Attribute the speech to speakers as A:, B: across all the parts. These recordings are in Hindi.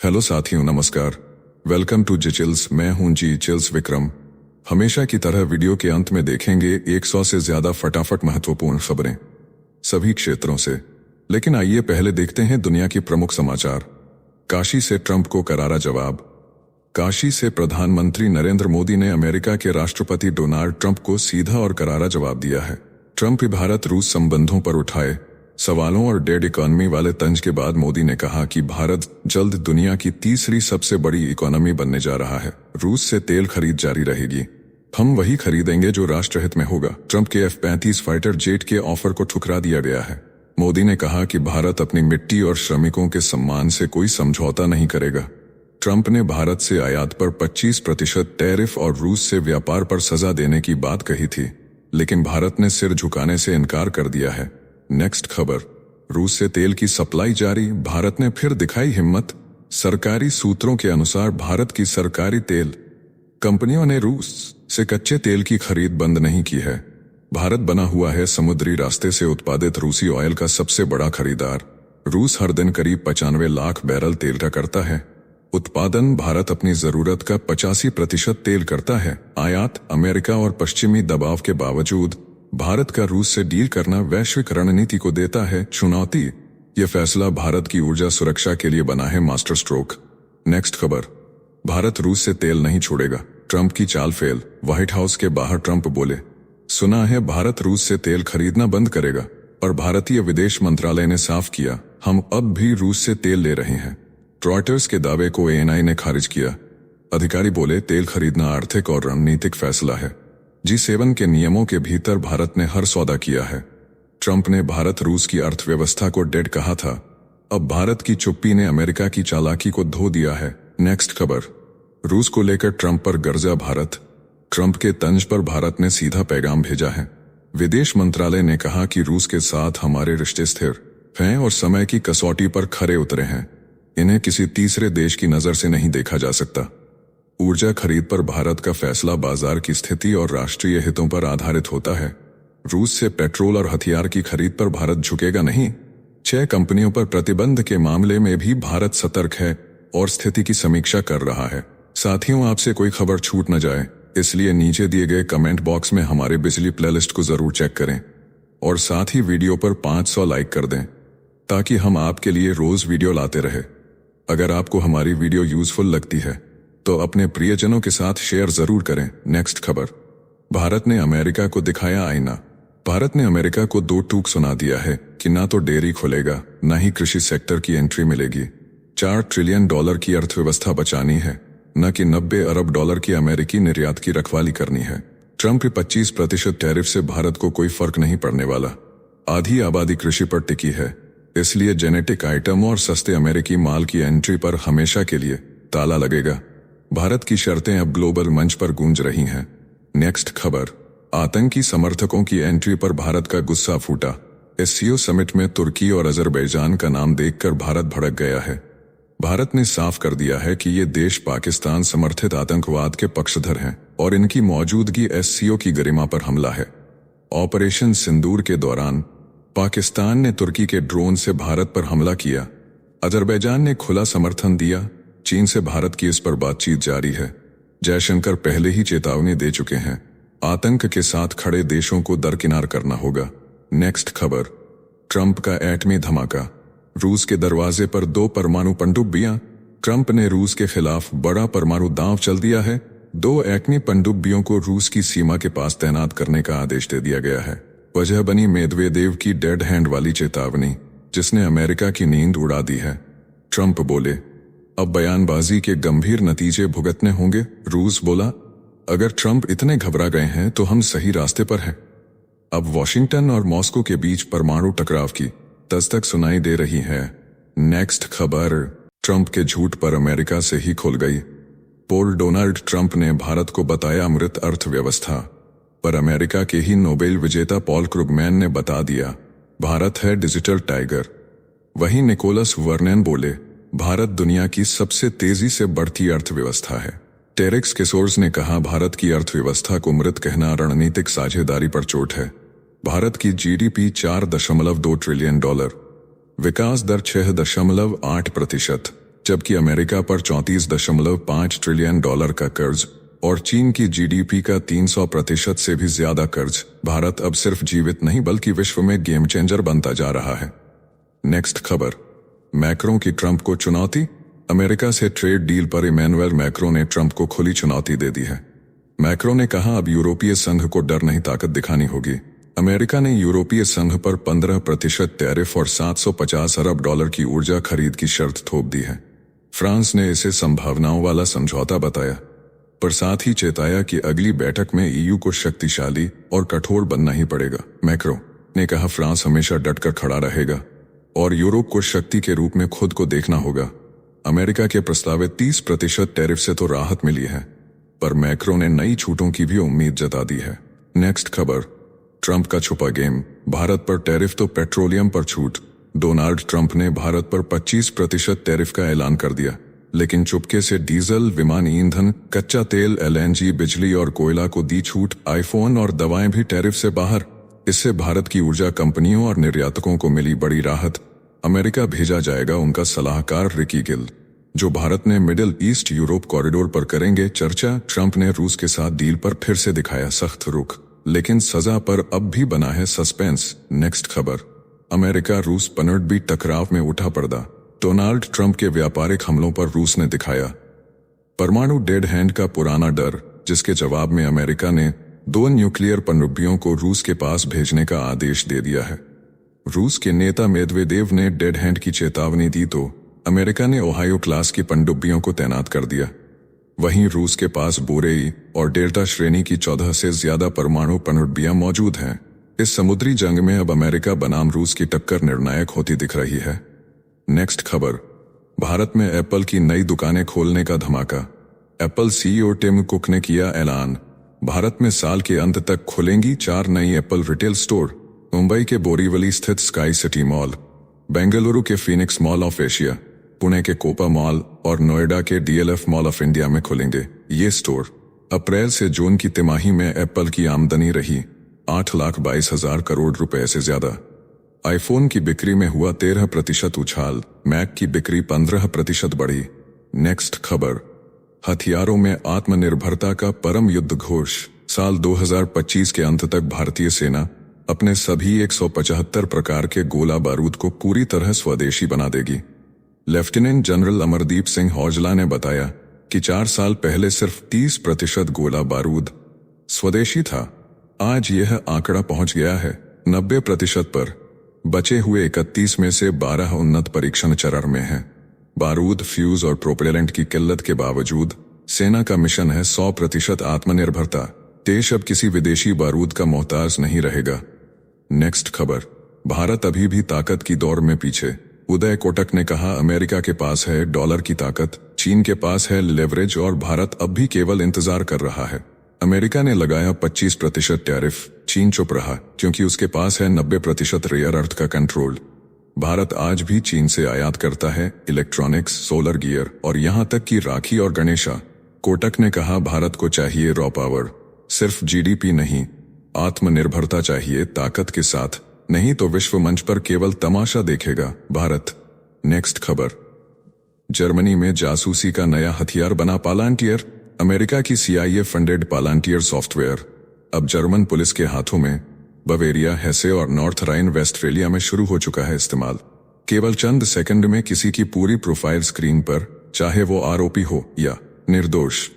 A: हेलो साथियों, नमस्कार। वेलकम टू जी चिल्स। मैं हूं जी चिल्स विक्रम। हमेशा की तरह वीडियो के अंत में देखेंगे 100 से ज्यादा फटाफट महत्वपूर्ण खबरें सभी क्षेत्रों से। लेकिन आइए पहले देखते हैं दुनिया की प्रमुख समाचार। काशी से ट्रंप को करारा जवाब। काशी से प्रधानमंत्री नरेंद्र मोदी ने अमेरिका के राष्ट्रपति डोनाल्ड ट्रंप को सीधा और करारा जवाब दिया है। ट्रंप भारत रूस संबंधों पर उठाए सवालों और डेड इकोनॉमी वाले तंज के बाद मोदी ने कहा कि भारत जल्द दुनिया की तीसरी सबसे बड़ी इकोनॉमी बनने जा रहा है। रूस से तेल खरीद जारी रहेगी। हम वही खरीदेंगे जो राष्ट्रहित में होगा। ट्रंप के F-35 फाइटर जेट के ऑफर को ठुकरा दिया गया है। मोदी ने कहा कि भारत अपनी मिट्टी और श्रमिकों के सम्मान से कोई समझौता नहीं करेगा। ट्रंप ने भारत से आयात पर 25% टैरिफ और रूस से व्यापार पर सजा देने की बात कही थी, लेकिन भारत ने सिर झुकाने से इनकार कर दिया है। नेक्स्ट खबर। रूस से तेल की सप्लाई जारी, भारत ने फिर दिखाई हिम्मत। सरकारी सूत्रों के अनुसार भारत की सरकारी तेल कंपनियों ने रूस से कच्चे तेल की खरीद बंद नहीं की है। भारत बना हुआ है समुद्री रास्ते से उत्पादित रूसी ऑयल का सबसे बड़ा खरीदार। रूस हर दिन करीब 95 लाख बैरल तेल का करता है। उत्पादन भारत अपनी जरूरत का 85% तेल करता है। आयात अमेरिका और पश्चिमी दबाव के बावजूद भारत का रूस से डील करना वैश्विक रणनीति को देता है चुनौती। यह फैसला भारत की ऊर्जा सुरक्षा के लिए बना है मास्टर स्ट्रोक। नेक्स्ट खबर। भारत रूस से तेल नहीं छोड़ेगा, ट्रंप की चाल फेल। व्हाइट हाउस के बाहर ट्रंप बोले, सुना है भारत रूस से तेल खरीदना बंद करेगा, और भारतीय विदेश मंत्रालय ने साफ किया, हम अब भी रूस से तेल ले रहे हैं। रॉयटर्स के दावे को ANI ने खारिज किया। अधिकारी बोले, तेल खरीदना आर्थिक और रणनीतिक फैसला है। G7 के नियमों के भीतर भारत ने हर सौदा किया है। ट्रंप ने भारत रूस की अर्थव्यवस्था को डेड कहा था। अब भारत की चुप्पी ने अमेरिका की चालाकी को धो दिया है। नेक्स्ट खबर। रूस को लेकर ट्रंप पर गर्जा भारत। ट्रंप के तंज पर भारत ने सीधा पैगाम भेजा है। विदेश मंत्रालय ने कहा कि रूस के साथ हमारे रिश्ते स्थिर हैं और समय की कसौटी पर खरे उतरे हैं। इन्हें किसी तीसरे देश की नजर से नहीं देखा जा सकता। ऊर्जा खरीद पर भारत का फैसला बाजार की स्थिति और राष्ट्रीय हितों पर आधारित होता है। रूस से पेट्रोल और हथियार की खरीद पर भारत झुकेगा नहीं। 6 कंपनियों पर प्रतिबंध के मामले में भी भारत सतर्क है और स्थिति की समीक्षा कर रहा है। साथियों, आपसे कोई खबर छूट न जाए, इसलिए नीचे दिए गए कमेंट बॉक्स में हमारे बिजली प्लेलिस्ट को जरूर चेक करें और साथ ही वीडियो पर 500 लाइक कर दें, ताकि हम आपके लिए रोज वीडियो लाते रहे। अगर आपको हमारी वीडियो यूजफुल लगती है तो अपने प्रियजनों के साथ शेयर जरूर करें। नेक्स्ट खबर। भारत ने अमेरिका को दिखाया आईना। भारत ने अमेरिका को 2 टूक सुना दिया है कि ना तो डेयरी खुलेगा, ना ही कृषि सेक्टर की एंट्री मिलेगी। $4 ट्रिलियन की अर्थव्यवस्था बचानी है, न कि $90 अरब की अमेरिकी निर्यात की रखवाली करनी है। ट्रंप के 25% टैरिफ से भारत को कोई फर्क नहीं पड़ने वाला। आधी आबादी कृषि पर टिकी है, इसलिए जेनेटिक आइटम और सस्ते अमेरिकी माल की एंट्री पर हमेशा के लिए ताला लगेगा। भारत की शर्तें अब ग्लोबल मंच पर गूंज रही हैं। नेक्स्ट खबर। आतंकी समर्थकों की एंट्री पर भारत का गुस्सा फूटा। SCO समिट में तुर्की और अजरबैजान का नाम देखकर भारत भड़क गया है। भारत ने साफ कर दिया है कि ये देश पाकिस्तान समर्थित आतंकवाद के पक्षधर हैं और इनकी मौजूदगी SCO की गरिमा पर हमला है। ऑपरेशन सिंदूर के दौरान पाकिस्तान ने तुर्की के ड्रोन से भारत पर हमला किया। अजरबैजान ने खुला समर्थन दिया। चीन से भारत की इस पर बातचीत जारी है। जयशंकर पहले ही चेतावनी दे चुके हैं, आतंक के साथ खड़े देशों को दरकिनार करना होगा। नेक्स्ट खबर। ट्रंप का एटमी धमाका। रूस के दरवाजे पर 2 परमाणु पनडुब्बियां। ट्रंप ने रूस के खिलाफ बड़ा परमाणु दांव चल दिया है। 2 एटमी पनडुब्बियों को रूस की सीमा के पास तैनात करने का आदेश दे दिया गया है। वजह बनी मेदवेदेव की डेड हैंड वाली चेतावनी, जिसने अमेरिका की नींद उड़ा दी है। ट्रंप बोले, अब बयानबाजी के गंभीर नतीजे भुगतने होंगे। रूस बोला, अगर ट्रंप इतने घबरा गए हैं तो हम सही रास्ते पर हैं। अब वॉशिंगटन और मॉस्को के बीच परमाणु टकराव की दस्तक सुनाई दे रही है। नेक्स्ट खबर। ट्रंप के झूठ पर अमेरिका से ही खुल गई पोल। डोनाल्ड ट्रंप ने भारत को बताया मृत अर्थव्यवस्था, पर अमेरिका के ही नोबेल विजेता पॉल क्रुगमैन ने बता दिया, भारत है डिजिटल टाइगर। वहीं निकोलस वर्नेन बोले, भारत दुनिया की सबसे तेजी से बढ़ती अर्थव्यवस्था है। टेरेक्स केसोर्स ने कहा, भारत की अर्थव्यवस्था को मृत कहना रणनीतिक साझेदारी पर चोट है। भारत की GDP $4.2 ट्रिलियन, विकास दर 6.8%। जबकि अमेरिका पर 34.5 ट्रिलियन डॉलर का कर्ज और चीन की जीडीपी का 300% से भी ज्यादा कर्ज। भारत अब सिर्फ जीवित नहीं बल्कि विश्व में गेम चेंजर बनता जा रहा है। नेक्स्ट खबर, मैक्रों की ट्रंप को चुनौती। अमेरिका से ट्रेड डील पर इमैनुएल मैक्रों ने ट्रंप को खुली चुनौती दे दी है। मैक्रों ने कहा अब यूरोपीय संघ को डर नहीं ताकत दिखानी होगी। अमेरिका ने यूरोपीय संघ पर 15% टैरिफ और 750 अरब डॉलर की ऊर्जा खरीद की शर्त थोप दी है। फ्रांस ने इसे संभावनाओं वाला समझौता बताया, पर साथ ही चेताया कि अगली बैठक में ईयू को शक्तिशाली और कठोर बनना ही पड़ेगा। मैक्रों ने कहा फ्रांस हमेशा डटकर खड़ा रहेगा और यूरोप को शक्ति के रूप में खुद को देखना होगा। अमेरिका के प्रस्तावित 30% टैरिफ से तो राहत मिली है, पर मैक्रों ने नई छूटों की भी उम्मीद जता दी है। नेक्स्ट खबर, ट्रंप का छुपा गेम। भारत पर टैरिफ तो पेट्रोलियम पर छूट। डोनाल्ड ट्रंप ने भारत पर 25% टैरिफ का ऐलान कर दिया, लेकिन चुपके से डीजल, विमान ईंधन, कच्चा तेल, एलएनजी, बिजली और कोयला को दी छूट। आईफोन और दवाएं भी टैरिफ से बाहर। इससे भारत की ऊर्जा कंपनियों और निर्यातकों को मिली बड़ी राहत। अमेरिका भेजा जाएगा उनका सलाहकार रिकी गिल, जो भारत ने मिडिल ईस्ट यूरोप कॉरिडोर पर करेंगे चर्चा। ट्रंप ने रूस के साथ डील पर फिर से दिखाया सख्त रुख, लेकिन सजा पर अब भी बना है सस्पेंस। नेक्स्ट खबर, अमेरिका रूस पनडुब्बी टकराव में उठा पर्दा। डोनाल्ड ट्रंप के व्यापारिक हमलों पर रूस ने दिखाया परमाणु डेड हैंड का पुराना डर, जिसके जवाब में अमेरिका ने 2 न्यूक्लियर पनडुब्बियों को रूस के पास भेजने का आदेश दे दिया है। रूस के नेता मेदवेदेव ने डेड हैंड की चेतावनी दी तो अमेरिका ने ओहायो क्लास की पनडुब्बियों को तैनात कर दिया। वहीं रूस के पास बोरेई और डेल्टा श्रेणी की 14 से ज्यादा परमाणु पनडुब्बियां मौजूद हैं। इस समुद्री जंग में अब अमेरिका बनाम रूस की टक्कर निर्णायक होती दिख रही है। नेक्स्ट खबर, भारत में एप्पल की नई दुकानें खोलने का धमाका। एप्पल सीईओ टिम कुक ने किया ऐलान, भारत में साल के अंत तक खुलेंगी 4 नई एप्पल रिटेल स्टोर। मुंबई के बोरीवली स्थित स्काई सिटी मॉल, बेंगलुरु के Phoenix mall of Asia, Pune के कोपा मॉल और नोएडा के डीएलएफ मॉल ऑफ इंडिया में खुलेंगे ये स्टोर। अप्रैल से जून की तिमाही में एप्पल की आमदनी रही 8,22,000 करोड़ रुपए से ज्यादा। आईफोन की बिक्री में हुआ 13% उछाल, मैक की बिक्री 15% बढ़ी। नेक्स्ट खबर, हथियारों में आत्मनिर्भरता का परम युद्ध घोष। साल 2025 के अंत तक भारतीय सेना अपने सभी 175 प्रकार के गोला बारूद को पूरी तरह स्वदेशी बना देगी। लेफ्टिनेंट जनरल अमरदीप सिंह औजला ने बताया कि 4 साल पहले सिर्फ 30% गोला बारूद स्वदेशी था। आज यह आंकड़ा पहुंच गया है 90% पर। बचे हुए 31 में से 12 उन्नत परीक्षण चरण में हैं। बारूद, फ्यूज और प्रोपेलेंट की किल्लत के बावजूद सेना का मिशन है 100% आत्मनिर्भरता। देश अब किसी विदेशी बारूद का मोहताज नहीं रहेगा। नेक्स्ट खबर, भारत अभी भी ताकत की दौड़ में पीछे। उदय कोटक ने कहा अमेरिका के पास है डॉलर की ताकत, चीन के पास है लेवरेज और भारत अब भी केवल इंतजार कर रहा है। अमेरिका ने लगाया 25% टैरिफ, चीन चुप रहा क्योंकि उसके पास है 90% रेयर अर्थ का कंट्रोल। भारत आज भी चीन से आयात करता है इलेक्ट्रॉनिक्स, सोलर गियर और यहां तक कि राखी और गणेशा। कोटक ने कहा भारत को चाहिए रॉ पावर, सिर्फ जीडीपी नहीं, आत्मनिर्भरता चाहिए ताकत के साथ, नहीं तो विश्व मंच पर केवल तमाशा देखेगा भारत। नेक्स्ट खबर, जर्मनी में जासूसी का नया हथियार बना पालांटियर। अमेरिका की CIA फंडेड पालांटियर सॉफ्टवेयर अब जर्मन पुलिस के हाथों में बवेरिया, हेसे और नॉर्थ राइन वेस्टफेलिया में शुरू हो चुका है इस्तेमाल। केवल चंद सेकंड में किसी की पूरी प्रोफाइल स्क्रीन पर, चाहे वो आरोपी हो या निर्दोष।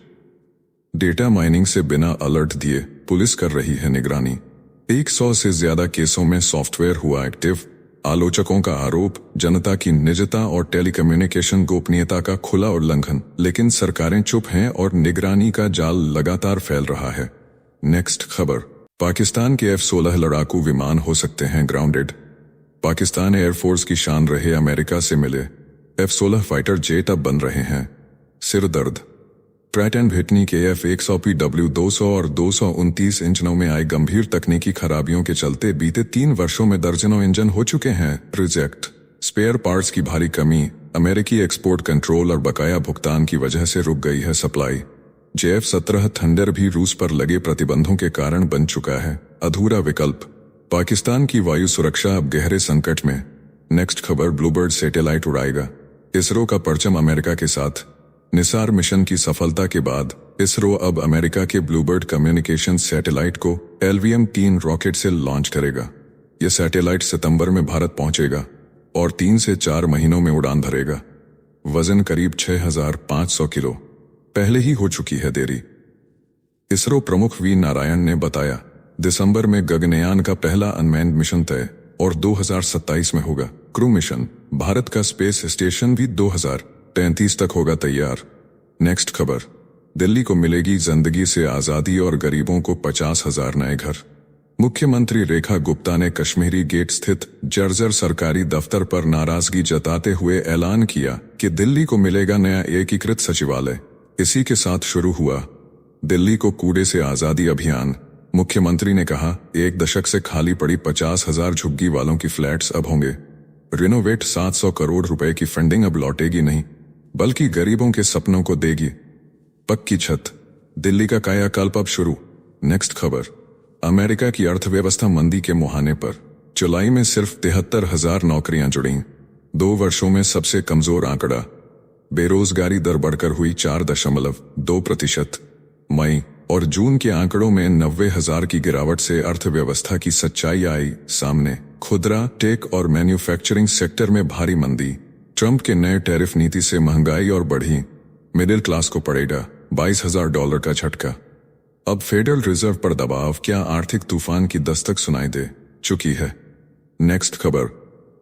A: डेटा माइनिंग से बिना अलर्ट दिए पुलिस कर रही है निगरानी। 100 से ज्यादा केसों में सॉफ्टवेयर हुआ एक्टिव। आलोचकों का आरोप, जनता की निजता और टेलीकम्युनिकेशन गोपनीयता का खुला उल्लंघन, लेकिन सरकारें चुप हैं और निगरानी का जाल लगातार फैल रहा है। नेक्स्ट खबर, पाकिस्तान के F-16 लड़ाकू विमान हो सकते हैं ग्राउंडेड। पाकिस्तान एयरफोर्स की शान रहे अमेरिका से मिले F-16 फाइटर जेट अब बन रहे हैं सिर दर्द। प्रैट एंड व्हिटनी के F-100 PW-200 और 229 इंजनों में आई गंभीर तकनीकी खराबियों के चलते बीते 3 वर्षों में दर्जनों इंजन हो चुके हैं रिजेक्ट। स्पेयर पार्ट्स की भारी कमी, अमेरिकी एक्सपोर्ट कंट्रोल और बकाया भुगतान की वजह से रुक गई है सप्लाई। JF-17 थंडर भी रूस पर लगे प्रतिबंधों के कारण बन चुका है अधूरा विकल्प। पाकिस्तान की वायु सुरक्षा अब गहरे संकट में। नेक्स्ट खबर, ब्लूबर्ड सैटेलाइट उड़ाएगा। इसरो का परचम अमेरिका के साथ। निसार मिशन की सफलता के बाद इसरो अब अमेरिका के ब्लूबर्ड कम्युनिकेशन सैटेलाइट को LVM-3 रॉकेट से लॉन्च करेगा। यह सैटेलाइट सितंबर में भारत पहुंचेगा और 3 से 4 महीनों में उड़ान भरेगा। वजन करीब 6500 किलो। पहले ही हो चुकी है देरी। इसरो प्रमुख वी नारायण ने बताया, दिसंबर में गगनयान का पहला अनमैन्ड मिशन तय और 2027 में होगा क्रू मिशन। भारत का स्पेस स्टेशन भी 2033 तक होगा तैयार। नेक्स्ट खबर, दिल्ली को मिलेगी जिंदगी से आजादी और गरीबों को 50,000 नए घर। मुख्यमंत्री रेखा गुप्ता ने कश्मीरी गेट स्थित जर्जर सरकारी दफ्तर पर नाराजगी जताते हुए ऐलान किया कि दिल्ली को मिलेगा नया एकीकृत सचिवालय। इसी के साथ शुरू हुआ दिल्ली को कूड़े से आजादी अभियान। मुख्यमंत्री ने कहा, 1 दशक से खाली पड़ी 50,000 झुग्गी वालों की फ्लैट्स अब होंगे रिनोवेट। 700 करोड़ रुपए की फंडिंग अब लौटेगी नहीं, बल्कि गरीबों के सपनों को देगी पक्की छत। दिल्ली का कायाकल्प अब शुरू। नेक्स्ट खबर, अमेरिका की अर्थव्यवस्था मंदी के मुहाने पर। जुलाई में सिर्फ 73,000 नौकरियां जुड़ी, 2 वर्षों में सबसे कमजोर आंकड़ा। बेरोजगारी दर बढ़कर हुई 4.2%। मई और जून के आंकड़ों में 90,000 की गिरावट से अर्थव्यवस्था की सच्चाई आई सामने। खुदरा, टेक और मैन्युफैक्चरिंग सेक्टर में भारी मंदी। ट्रंप के नए टैरिफ नीति से महंगाई और बढ़ी। मिडिल क्लास को पड़ेगा $22,000 का झटका। अब फेडरल रिजर्व पर दबाव। क्या आर्थिक तूफान की दस्तक सुनाई दे चुकी है। नेक्स्ट खबर,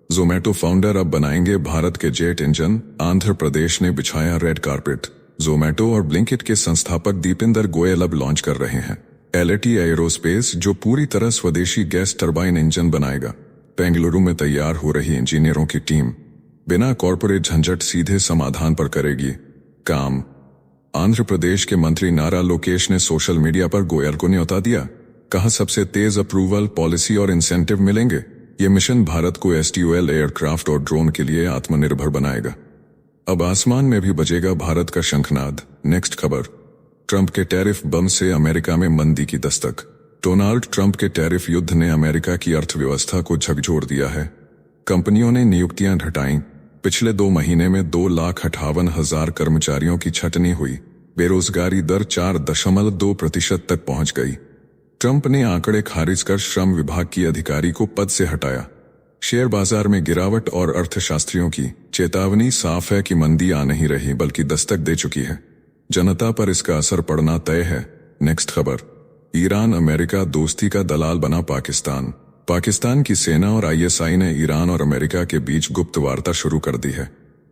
A: जोमैटो फाउंडर अब बनाएंगे भारत के जेट इंजन। आंध्र प्रदेश ने बिछाया रेड कारपेट। जोमैटो और ब्लिंकिट के संस्थापक दीपेंद्र गोयल अब लॉन्च कर रहे हैं L&T एयरोस्पेस, जो पूरी तरह स्वदेशी गैस टरबाइन इंजन बनाएगा। बेंगलुरु में तैयार हो रही इंजीनियरों की टीम बिना कॉर्पोरेट झंझट सीधे समाधान पर करेगी काम। आंध्र प्रदेश के मंत्री नारा लोकेश ने सोशल मीडिया पर गोयल को न्योता दिया। कहा, सबसे तेज अप्रूवल, पॉलिसी और इंसेंटिव मिलेंगे। ये मिशन भारत को STOL एयरक्राफ्ट और ड्रोन के लिए आत्मनिर्भर बनाएगा। अब आसमान में भी बजेगा भारत का शंखनाद। नेक्स्ट खबर, ट्रंप के टैरिफ बम से अमेरिका में मंदी की दस्तक। डोनाल्ड ट्रंप के टैरिफ युद्ध ने अमेरिका की अर्थव्यवस्था को झकझोर दिया है। कंपनियों ने नियुक्तियां घटाईं। पिछले 2 महीने में 2,58,000 कर्मचारियों की छटनी हुई। बेरोजगारी दर 4.2% तक पहुंच गई। ट्रंप ने आंकड़े खारिज कर श्रम विभाग की अधिकारी को पद से हटाया। शेयर बाजार में गिरावट और अर्थशास्त्रियों की चेतावनी साफ है कि मंदी आ नहीं रही बल्कि दस्तक दे चुकी है। जनता पर इसका असर पड़ना तय है। नेक्स्ट खबर, ईरान अमेरिका दोस्ती का दलाल बना पाकिस्तान। पाकिस्तान की सेना और ISI ने ईरान और अमेरिका के बीच गुप्त वार्ता शुरू कर दी है।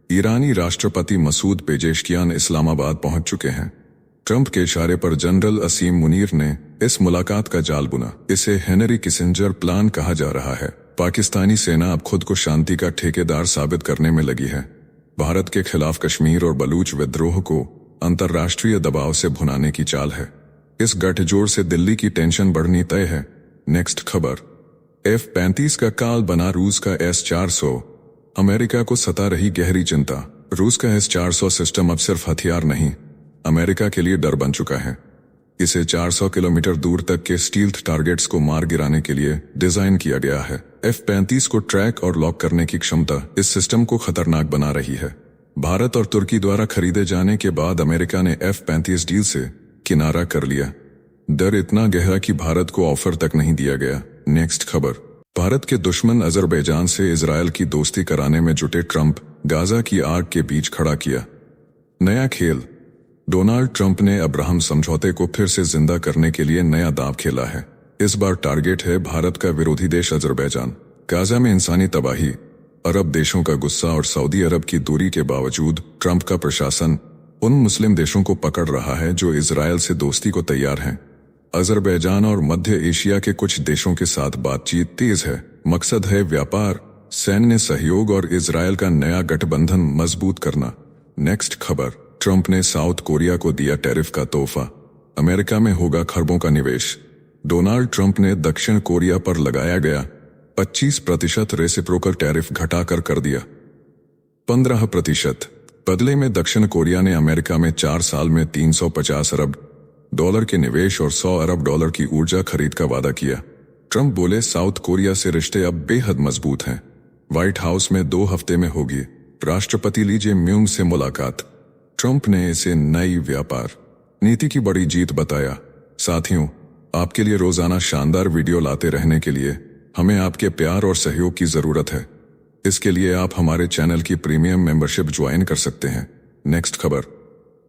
A: ईरानी राष्ट्रपति मसूद पेजेशकियान इस्लामाबाद पहुंच चुके हैं। ट्रंप के इशारे पर जनरल असीम मुनीर ने इस मुलाकात का जाल बुना। इसे हेनरी किसिंजर प्लान कहा जा रहा है। पाकिस्तानी सेना अब खुद को शांति का ठेकेदार साबित करने में लगी है। भारत के खिलाफ कश्मीर और बलूच विद्रोह को अंतर्राष्ट्रीय दबाव से भुनाने की चाल है। इस गठजोड़ से दिल्ली की टेंशन बढ़नी तय है। नेक्स्ट खबर, F-35 का काल बना रूस का S-400। अमेरिका को सता रही गहरी चिंता। रूस का S-400 सिस्टम अब सिर्फ हथियार नहीं, अमेरिका के लिए डर बन चुका है। इसे 400 किलोमीटर दूर तक के स्टील्थ टारगेट्स को मार गिराने के लिए डिजाइन किया गया है। F-35 को ट्रैक और लॉक करने की क्षमता इस सिस्टम को खतरनाक बना रही है। भारत और तुर्की द्वारा खरीदे जाने के बाद अमेरिका ने F-35 डील से किनारा कर लिया। डर इतना गहरा कि भारत को ऑफर तक नहीं दिया गया। नेक्स्ट खबर, भारत के दुश्मन अजरबैजान से इजरायल की दोस्ती कराने में जुटे ट्रंप, गाजा की आग के बीच खड़ा किया नया खेल। डोनाल्ड ट्रंप ने अब्राहम समझौते को फिर से जिंदा करने के लिए नया दांव खेला है। इस बार टारगेट है भारत का विरोधी देश अजरबैजान। गाजा में इंसानी तबाही, अरब देशों का गुस्सा और सऊदी अरब की दूरी के बावजूद ट्रंप का प्रशासन उन मुस्लिम देशों को पकड़ रहा है जो इजरायल से दोस्ती को तैयार हैं। अजरबैजान और मध्य एशिया के कुछ देशों के साथ बातचीत तेज है। मकसद है व्यापार, सैन्य सहयोग और इजरायल का नया गठबंधन मजबूत करना। नेक्स्ट खबर, ट्रंप ने साउथ कोरिया को दिया टैरिफ का तोहफा। अमेरिका में होगा खरबों का निवेश। डोनाल्ड ट्रंप ने दक्षिण कोरिया पर लगाया गया 25% रेसिप्रोकल टैरिफ घटाकर कर दिया 15%। बदले में दक्षिण कोरिया ने अमेरिका में 4 साल में $350 अरब के निवेश और $100 अरब की ऊर्जा खरीद का वादा किया। ट्रंप बोले, साउथ कोरिया से रिश्ते अब बेहद मजबूत हैं। व्हाइट हाउस में 2 हफ्ते में होगी राष्ट्रपति ली जे म्यूंग से मुलाकात। ट्रंप ने इसे नई व्यापार नीति की बड़ी जीत बताया। साथियों, आपके लिए रोजाना शानदार वीडियो लाते रहने के लिए हमें आपके प्यार और सहयोग की जरूरत है। इसके लिए आप हमारे चैनल की प्रीमियम मेंबरशिप ज्वाइन कर सकते हैं। नेक्स्ट खबर,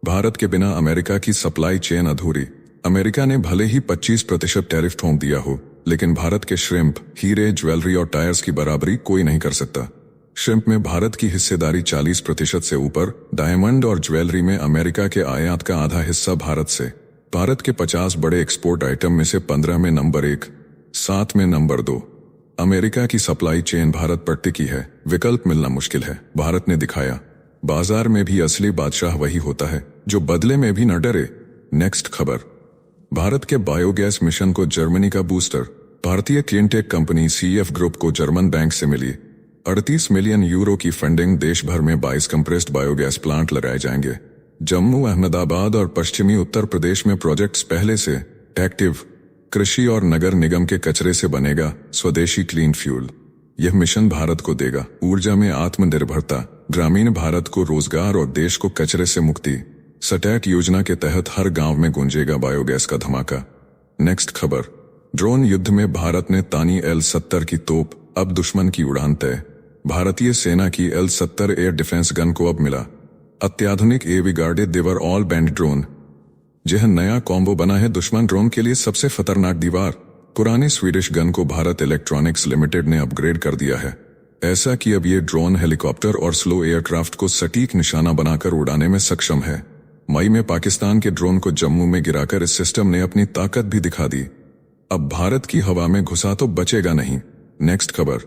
A: भारत के बिना अमेरिका की सप्लाई चेन अधूरी। अमेरिका ने भले ही 25% टैरिफ ठोक दिया हो, लेकिन भारत के श्रिम्प, हीरे, ज्वेलरी और टायर्स की बराबरी कोई नहीं कर सकता। श्रिम्प में भारत की हिस्सेदारी 40% से ऊपर, डायमंड और ज्वेलरी में अमेरिका के आयात का आधा हिस्सा भारत से। भारत के 50 बड़े एक्सपोर्ट आइटम में से 15 में नंबर 1, 7 में नंबर 2। अमेरिका की सप्लाई चेन भारत पर टिकी है, विकल्प मिलना मुश्किल है। भारत ने दिखाया, बाजार में भी असली बादशाह वही होता है जो बदले में भी न डरे। नेक्स्ट खबर, भारत के बायोगैस मिशन को जर्मनी का बूस्टर। भारतीय क्लीनटेक कंपनी CF ग्रुप को जर्मन बैंक से मिली 38 मिलियन यूरो की फंडिंग। देश भर में 22 कंप्रेस्ड बायोगैस प्लांट लगाए जाएंगे। जम्मू, अहमदाबाद और पश्चिमी उत्तर प्रदेश में प्रोजेक्ट्स पहले से एक्टिव। कृषि और नगर निगम के कचरे से बनेगा स्वदेशी क्लीन फ्यूल। यह मिशन भारत को देगा ऊर्जा में आत्मनिर्भरता, ग्रामीण भारत को रोजगार और देश को कचरे से मुक्ति। सटैक योजना के तहत हर गांव में गूंजेगा बायोगैस का धमाका। नेक्स्ट खबर, ड्रोन युद्ध में भारत ने तानी L-70 की तोप, अब दुश्मन की उड़ान तय। भारतीय सेना की L-70 एयर डिफेंस गन को अब मिला अत्याधुनिक एवी गार्डेड दिवर ऑल बैंड ड्रोन। यह नया कॉम्बो बना है दुश्मन ड्रोन के लिए सबसे खतरनाक दीवार। पुरानी स्वीडिश गन को भारत इलेक्ट्रॉनिक्स लिमिटेड ने अपग्रेड कर दिया है, ऐसा कि अब ये ड्रोन हेलीकॉप्टर और स्लो एयरक्राफ्ट को सटीक निशाना बनाकर उड़ाने में सक्षम है। मई में पाकिस्तान के ड्रोन को जम्मू में गिराकर इस सिस्टम ने अपनी ताकत भी दिखा दी। अब भारत की हवा में घुसा तो बचेगा नहीं। नेक्स्ट खबर,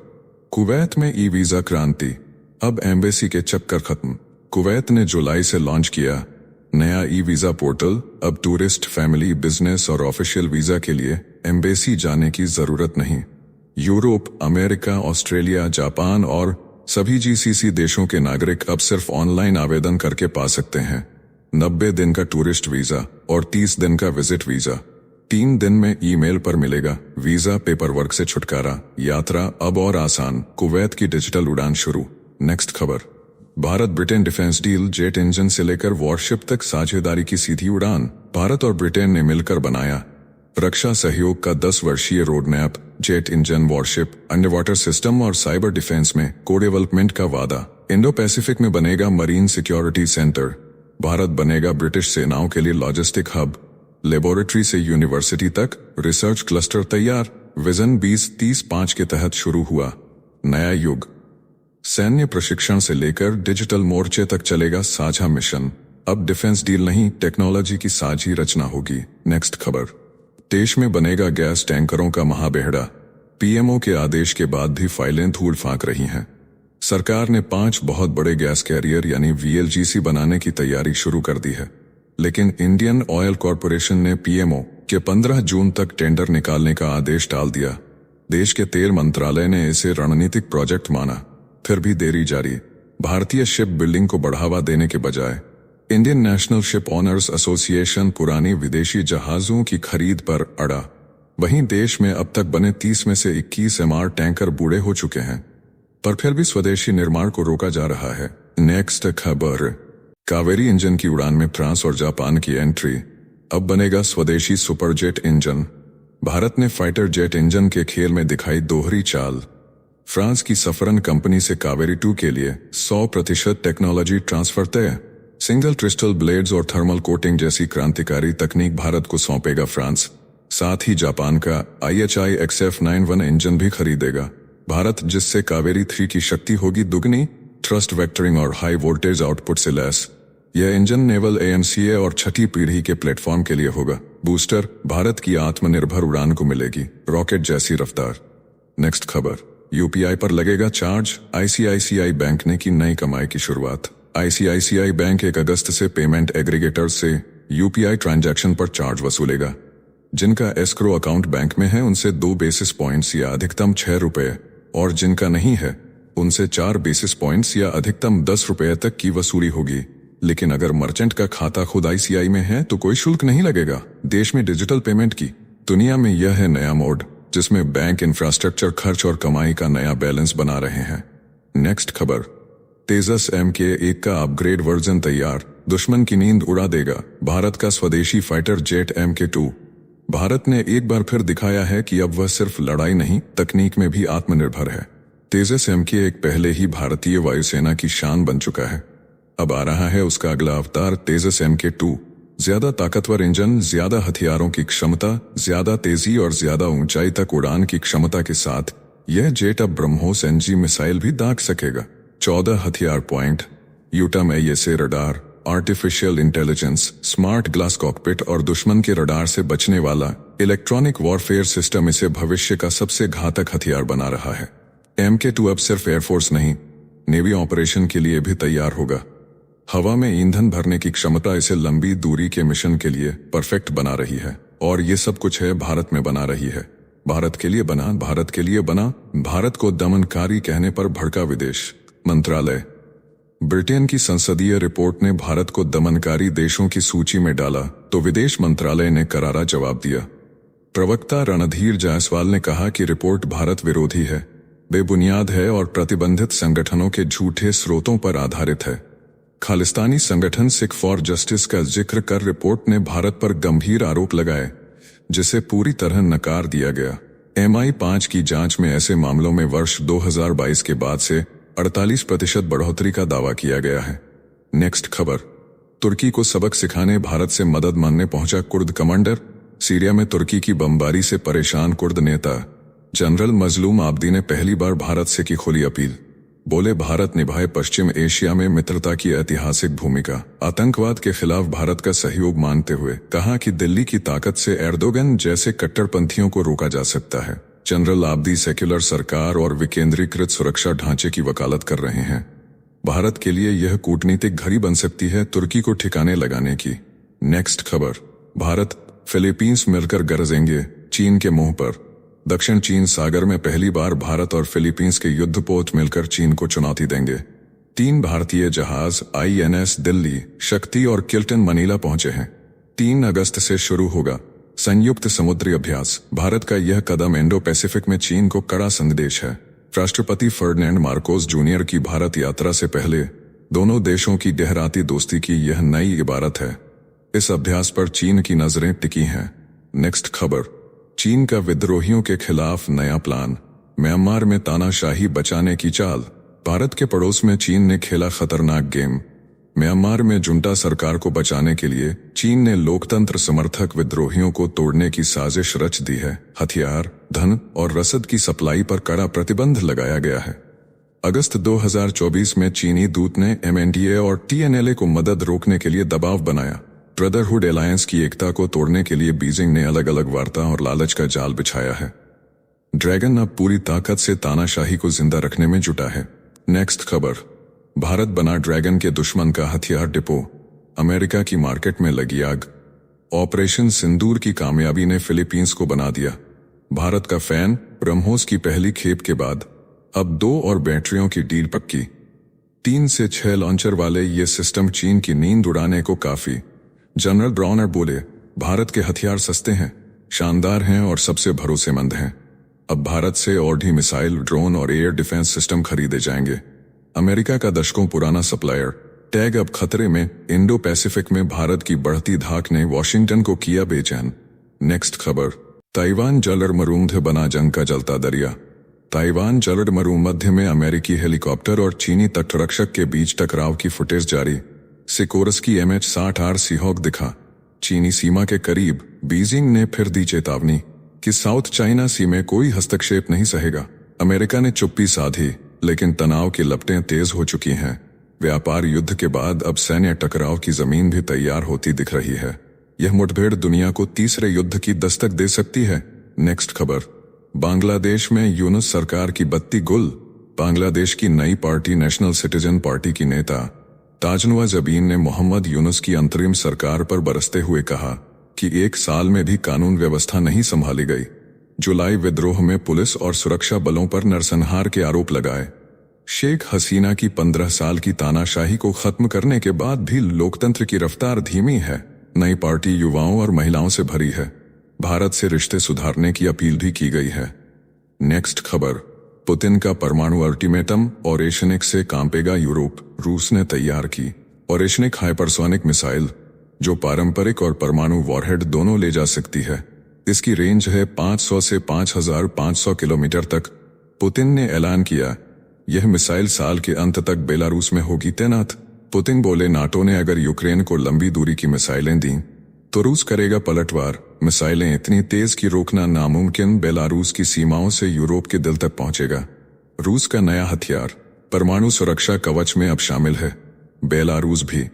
A: कुवैत में ई वीजा क्रांति, अब एम्बेसी के चक्कर खत्म। कुवैत ने जुलाई से लॉन्च किया नया ई वीजा पोर्टल। अब टूरिस्ट, फैमिली, बिजनेस और ऑफिशियल वीजा के लिए एम्बेसी जाने की जरूरत नहीं। यूरोप, अमेरिका, ऑस्ट्रेलिया, जापान और सभी GCC देशों के नागरिक अब सिर्फ ऑनलाइन आवेदन करके पा सकते हैं 90 दिन का टूरिस्ट वीजा और 30 दिन का विजिट वीजा। 3 दिन में ईमेल पर मिलेगा वीजा, पेपर वर्क से छुटकारा। यात्रा अब और आसान, कुवैत की डिजिटल उड़ान शुरू। नेक्स्ट खबर, Bharat Britain defence deal, jet engine से लेकर वॉरशिप तक साझेदारी की सीधी उड़ान। भारत और ब्रिटेन ने मिलकर बनाया रक्षा सहयोग का 10 वर्षीय road map. Jet engine, worship, underwater system और साइबर डिफेंस में को डेवलपमेंट का वादा। इंडो पैसिफिक में बनेगा मरीन सिक्योरिटी सेंटर। भारत बनेगा ब्रिटिश सेनाओं के लिए लॉजिस्टिक हब। लेबोरेटरी से यूनिवर्सिटी तक रिसर्च क्लस्टर तैयार। विजन 2035 के तहत शुरू हुआ नया युग। सैन्य प्रशिक्षण से लेकर डिजिटल मोर्चे तक चलेगा साझा मिशन। अब डिफेंस डील नहीं, टेक्नोलॉजी की साझी रचना होगी। नेक्स्ट खबर, देश में बनेगा गैस टैंकरों का महाबेहड़ा। PMO के आदेश के बाद भी फाइलें धूल फांक रही हैं। सरकार ने 5 बहुत बड़े गैस कैरियर यानी VLGC बनाने की तैयारी शुरू कर दी है, लेकिन इंडियन ऑयल कॉरपोरेशन ने PMO के 15 जून तक टेंडर निकालने का आदेश टाल दिया। देश के तेल मंत्रालय ने इसे रणनीतिक प्रोजेक्ट माना, फिर भी देरी जारी। भारतीय शिप बिल्डिंग को बढ़ावा देने के बजाय Indian national ship owners association पुरानी विदेशी जहाजों की खरीद पर अड़ा। वहीं देश में अब तक बने 30 में से 21 MR टैंकर बूढ़े हो चुके हैं, पर फिर भी स्वदेशी निर्माण को रोका जा रहा है। नेक्स्ट खबर, कावेरी इंजन की उड़ान में फ्रांस और जापान की एंट्री। अब बनेगा स्वदेशी सुपरजेट इंजन। भारत ने फाइटर जेट इंजन के खेल में दिखाई दोहरी चाल। फ्रांस की सफरन कंपनी से कावेरी 2 के लिए 100% टेक्नोलॉजी ट्रांसफर तय। सिंगल क्रिस्टल ब्लेड्स और थर्मल कोटिंग जैसी क्रांतिकारी तकनीक भारत को सौंपेगा फ्रांस। साथ ही जापान का IHI XF91 इंजन भी खरीदेगा भारत, जिससे कावेरी 3 की शक्ति होगी दुगनी, थ्रस्ट वेक्टरिंग और हाई वोल्टेज आउटपुट से लैस। यह इंजन नेवल AMCA और छठी पीढ़ी के प्लेटफॉर्म के लिए होगा। बूस्टर, भारत की आत्मनिर्भर उड़ान को मिलेगी रॉकेट जैसी रफ्तार। नेक्स्ट खबर, UPI पर लगेगा चार्ज। ICICI बैंक ने की नई कमाई की शुरुआत। ICICI बैंक 1 अगस्त से पेमेंट एग्रीगेटर से UPI ट्रांजैक्शन पर चार्ज वसूलेगा। जिनका एस्क्रो अकाउंट बैंक में है उनसे 2 बेसिस पॉइंट्स या अधिकतम 6 रुपए, और जिनका नहीं है उनसे 4 बेसिस पॉइंट्स या अधिकतम 10 रुपए तक की वसूली होगी। लेकिन अगर मर्चेंट का खाता खुद ICI में है तो कोई शुल्क नहीं लगेगा। देश में डिजिटल पेमेंट की दुनिया में यह है नया मोड, जिसमें बैंक इंफ्रास्ट्रक्चर खर्च और कमाई का नया बैलेंस बना रहे हैं। नेक्स्ट खबर, तेजस MK1 का अपग्रेड वर्जन तैयार, दुश्मन की नींद उड़ा देगा। भारत का स्वदेशी फाइटर जेट MK2। भारत ने एक बार फिर दिखाया है कि अब वह सिर्फ लड़ाई नहीं, तकनीक में भी आत्मनिर्भर है। तेजस MK1 पहले ही भारतीय वायुसेना की शान बन चुका है। अब आ रहा है उसका अगला अवतार तेजस MK2। ज्यादा ताकतवर इंजन, ज्यादा हथियारों की क्षमता, ज्यादा तेजी और ज्यादा ऊंचाई तक उड़ान की क्षमता के साथ यह जेट अब ब्रह्मोस NG मिसाइल भी दाग सकेगा। 14 हथियार पॉइंट, यूटम AESA radar, artificial intelligence, smart glass cockpit और दुश्मन के रडार से बचने वाला इलेक्ट्रॉनिक वॉरफेयर सिस्टम इसे भविष्य का सबसे घातक हथियार बना रहा है। MK2 अब सिर्फ एयरफोर्स नहीं, नेवी ऑपरेशन के लिए भी तैयार होगा। हवा में ईंधन भरने की क्षमता इसे लंबी दूरी के मिशन के लिए परफेक्ट बना रही है। और ये सब कुछ है भारत में बना रही है। भारत के लिए बना, भारत के लिए बना। भारत को दमनकारी कहने पर भड़का विदेश मंत्रालय। ब्रिटेन की संसदीय रिपोर्ट ने भारत को दमनकारी देशों की सूची में डाला तो विदेश मंत्रालय ने करारा जवाब दिया। प्रवक्ता रणधीर जायसवाल ने कहा कि रिपोर्ट भारत विरोधी है, बेबुनियाद है और प्रतिबंधित संगठनों के झूठे स्रोतों पर आधारित है। खालिस्तानी संगठन सिख फॉर जस्टिस का जिक्र कर रिपोर्ट ने भारत पर गंभीर आरोप लगाए, जिसे पूरी तरह नकार दिया गया। MI5 की जांच में ऐसे मामलों में वर्ष 2022 के बाद से 48% बढ़ोतरी का दावा किया गया है। नेक्स्ट खबर, तुर्की को सबक सिखाने भारत से मदद मांगने पहुंचा कुर्द कमांडर। सीरिया में तुर्की की बमबारी से परेशान कुर्द नेता जनरल मजलूम आब्दी ने पहली बार भारत से की खुली अपील। बोले, भारत निभाए पश्चिम एशिया में मित्रता की ऐतिहासिक भूमिका। आतंकवाद के खिलाफ भारत का सहयोग मानते हुए कहा कि दिल्ली की ताकत से एर्दोगन जैसे कट्टरपंथियों को रोका जा सकता है। जनरल आब्दी सेक्युलर सरकार और विकेंद्रीकृत सुरक्षा ढांचे की वकालत कर रहे हैं। भारत के लिए यह कूटनीतिक घड़ी बन सकती है तुर्की को ठिकाने लगाने की। नेक्स्ट खबर, भारत फिलीपींस मिलकर गरजेंगे चीन के मुंह पर। दक्षिण चीन सागर में पहली बार भारत और फिलीपींस के युद्धपोत मिलकर चीन को चुनौती देंगे। 3 भारतीय जहाज INS दिल्ली, शक्ति और किल्टन मनीला पहुंचे हैं। 3 अगस्त से शुरू होगा संयुक्त समुद्री अभ्यास। भारत का यह कदम इंडो पैसिफिक में चीन को कड़ा संदेश है। राष्ट्रपति फर्डिनेंड मार्कोस जूनियर की भारत यात्रा से पहले दोनों देशों की गहराती दोस्ती की यह नई इबारत है। इस अभ्यास पर चीन की नजरें टिकी हैं। नेक्स्ट खबर, चीन का विद्रोहियों के खिलाफ नया प्लान। म्यांमार में तानाशाही बचाने की चाल। भारत के पड़ोस में चीन ने खेला खतरनाक गेम। म्यांमार में जुंटा सरकार को बचाने के लिए चीन ने लोकतंत्र समर्थक विद्रोहियों को तोड़ने की साजिश रच दी है। हथियार, धन और रसद की सप्लाई पर कड़ा प्रतिबंध लगाया गया है। अगस्त 2024 में चीनी दूत ने MNDA और TNLA को मदद रोकने के लिए दबाव बनाया। ब्रदरहुड एलायंस की एकता को तोड़ने के लिए बीजिंग ने अलग अलग वार्ता और लालच का जाल बिछाया है। ड्रैगन अब पूरी ताकत से तानाशाही को जिंदा रखने में जुटा है। नेक्स्ट खबर, भारत बना ड्रैगन के दुश्मन का हथियार डिपो। अमेरिका की मार्केट में लगी आग। ऑपरेशन सिंदूर की कामयाबी ने फिलीपींस को बना दिया भारत का फैन। ब्रह्मोस की पहली खेप के बाद अब 2 और बैटरियों की डील पक्की। 3 से 6 लॉन्चर वाले ये सिस्टम चीन की नींद उड़ाने को काफी। जनरल ब्राउनर बोले, भारत के हथियार सस्ते हैं, शानदार हैं और सबसे भरोसेमंद हैं। अब भारत से और भी मिसाइल, ड्रोन और एयर डिफेंस सिस्टम खरीदे जाएंगे। अमेरिका का दशकों पुराना सप्लायर टैग अब खतरे में। इंडो पैसिफिक में भारत की बढ़ती धाक ने वॉशिंगटन को किया बेचैन। नेक्स्ट खबर, ताइवान जलमरूंध बना जंग का जलता दरिया। ताइवान जलमरूंध मध्य में अमेरिकी हेलीकॉप्टर और चीनी तटरक्षक के बीच टकराव की फुटेज जारी। सिकोरस की MH-60R सीहॉक दिखा चीनी सीमा के करीब। बीजिंग ने फिर दी चेतावनी कि साउथ चाइना सी में कोई हस्तक्षेप नहीं सहेगा। अमेरिका ने चुप्पी साधी, लेकिन तनाव की लपटें तेज हो चुकी हैं। व्यापार युद्ध के बाद अब सैन्य टकराव की जमीन भी तैयार होती दिख रही है। यह मुठभेड़ दुनिया को तीसरे युद्ध की दस्तक दे सकती है। नेक्स्ट खबर, बांग्लादेश में यूनुस सरकार की बत्ती गुल। बांग्लादेश की नई पार्टी नेशनल सिटीजन पार्टी की नेता ताजनुआ जबीन ने मोहम्मद यूनुस की अंतरिम सरकार पर बरसते हुए कहा कि 1 साल में भी कानून व्यवस्था नहीं संभाली गई। जुलाई विद्रोह में पुलिस और सुरक्षा बलों पर नरसंहार के आरोप लगाए। शेख हसीना की 15 साल की तानाशाही को खत्म करने के बाद भी लोकतंत्र की रफ्तार धीमी है। नई पार्टी युवाओं और महिलाओं से भरी है। भारत से रिश्ते सुधारने की अपील भी की गई है। नेक्स्ट खबर, पुतिन का परमाणु अल्टीमेटम ओरेशनिक से कांपेगा यूरोप। रूस ने तैयार की ओरेशनिक हाइपरसोनिक मिसाइल, जो पारंपरिक और परमाणु वॉरहेड दोनों ले जा सकती है। इसकी रेंज है 500 से 5500 किलोमीटर तक। पुतिन ने ऐलान किया यह मिसाइल साल के अंत तक बेलारूस में होगी तैनात। पुतिन बोले नाटो ने अगर यूक्रेन को लंबी दूरी की मिसाइलें दी तो रूस करेगा पलटवार। मिसाइलें इतनी तेज कि रोकना नामुमकिन। बेलारूस की सीमाओं से यूरोप के दिल तक पहुंचेगा। रूस का नया हथियार परमाणु सुरक्षा कवच में अब शामिल है, बेलारूस भी।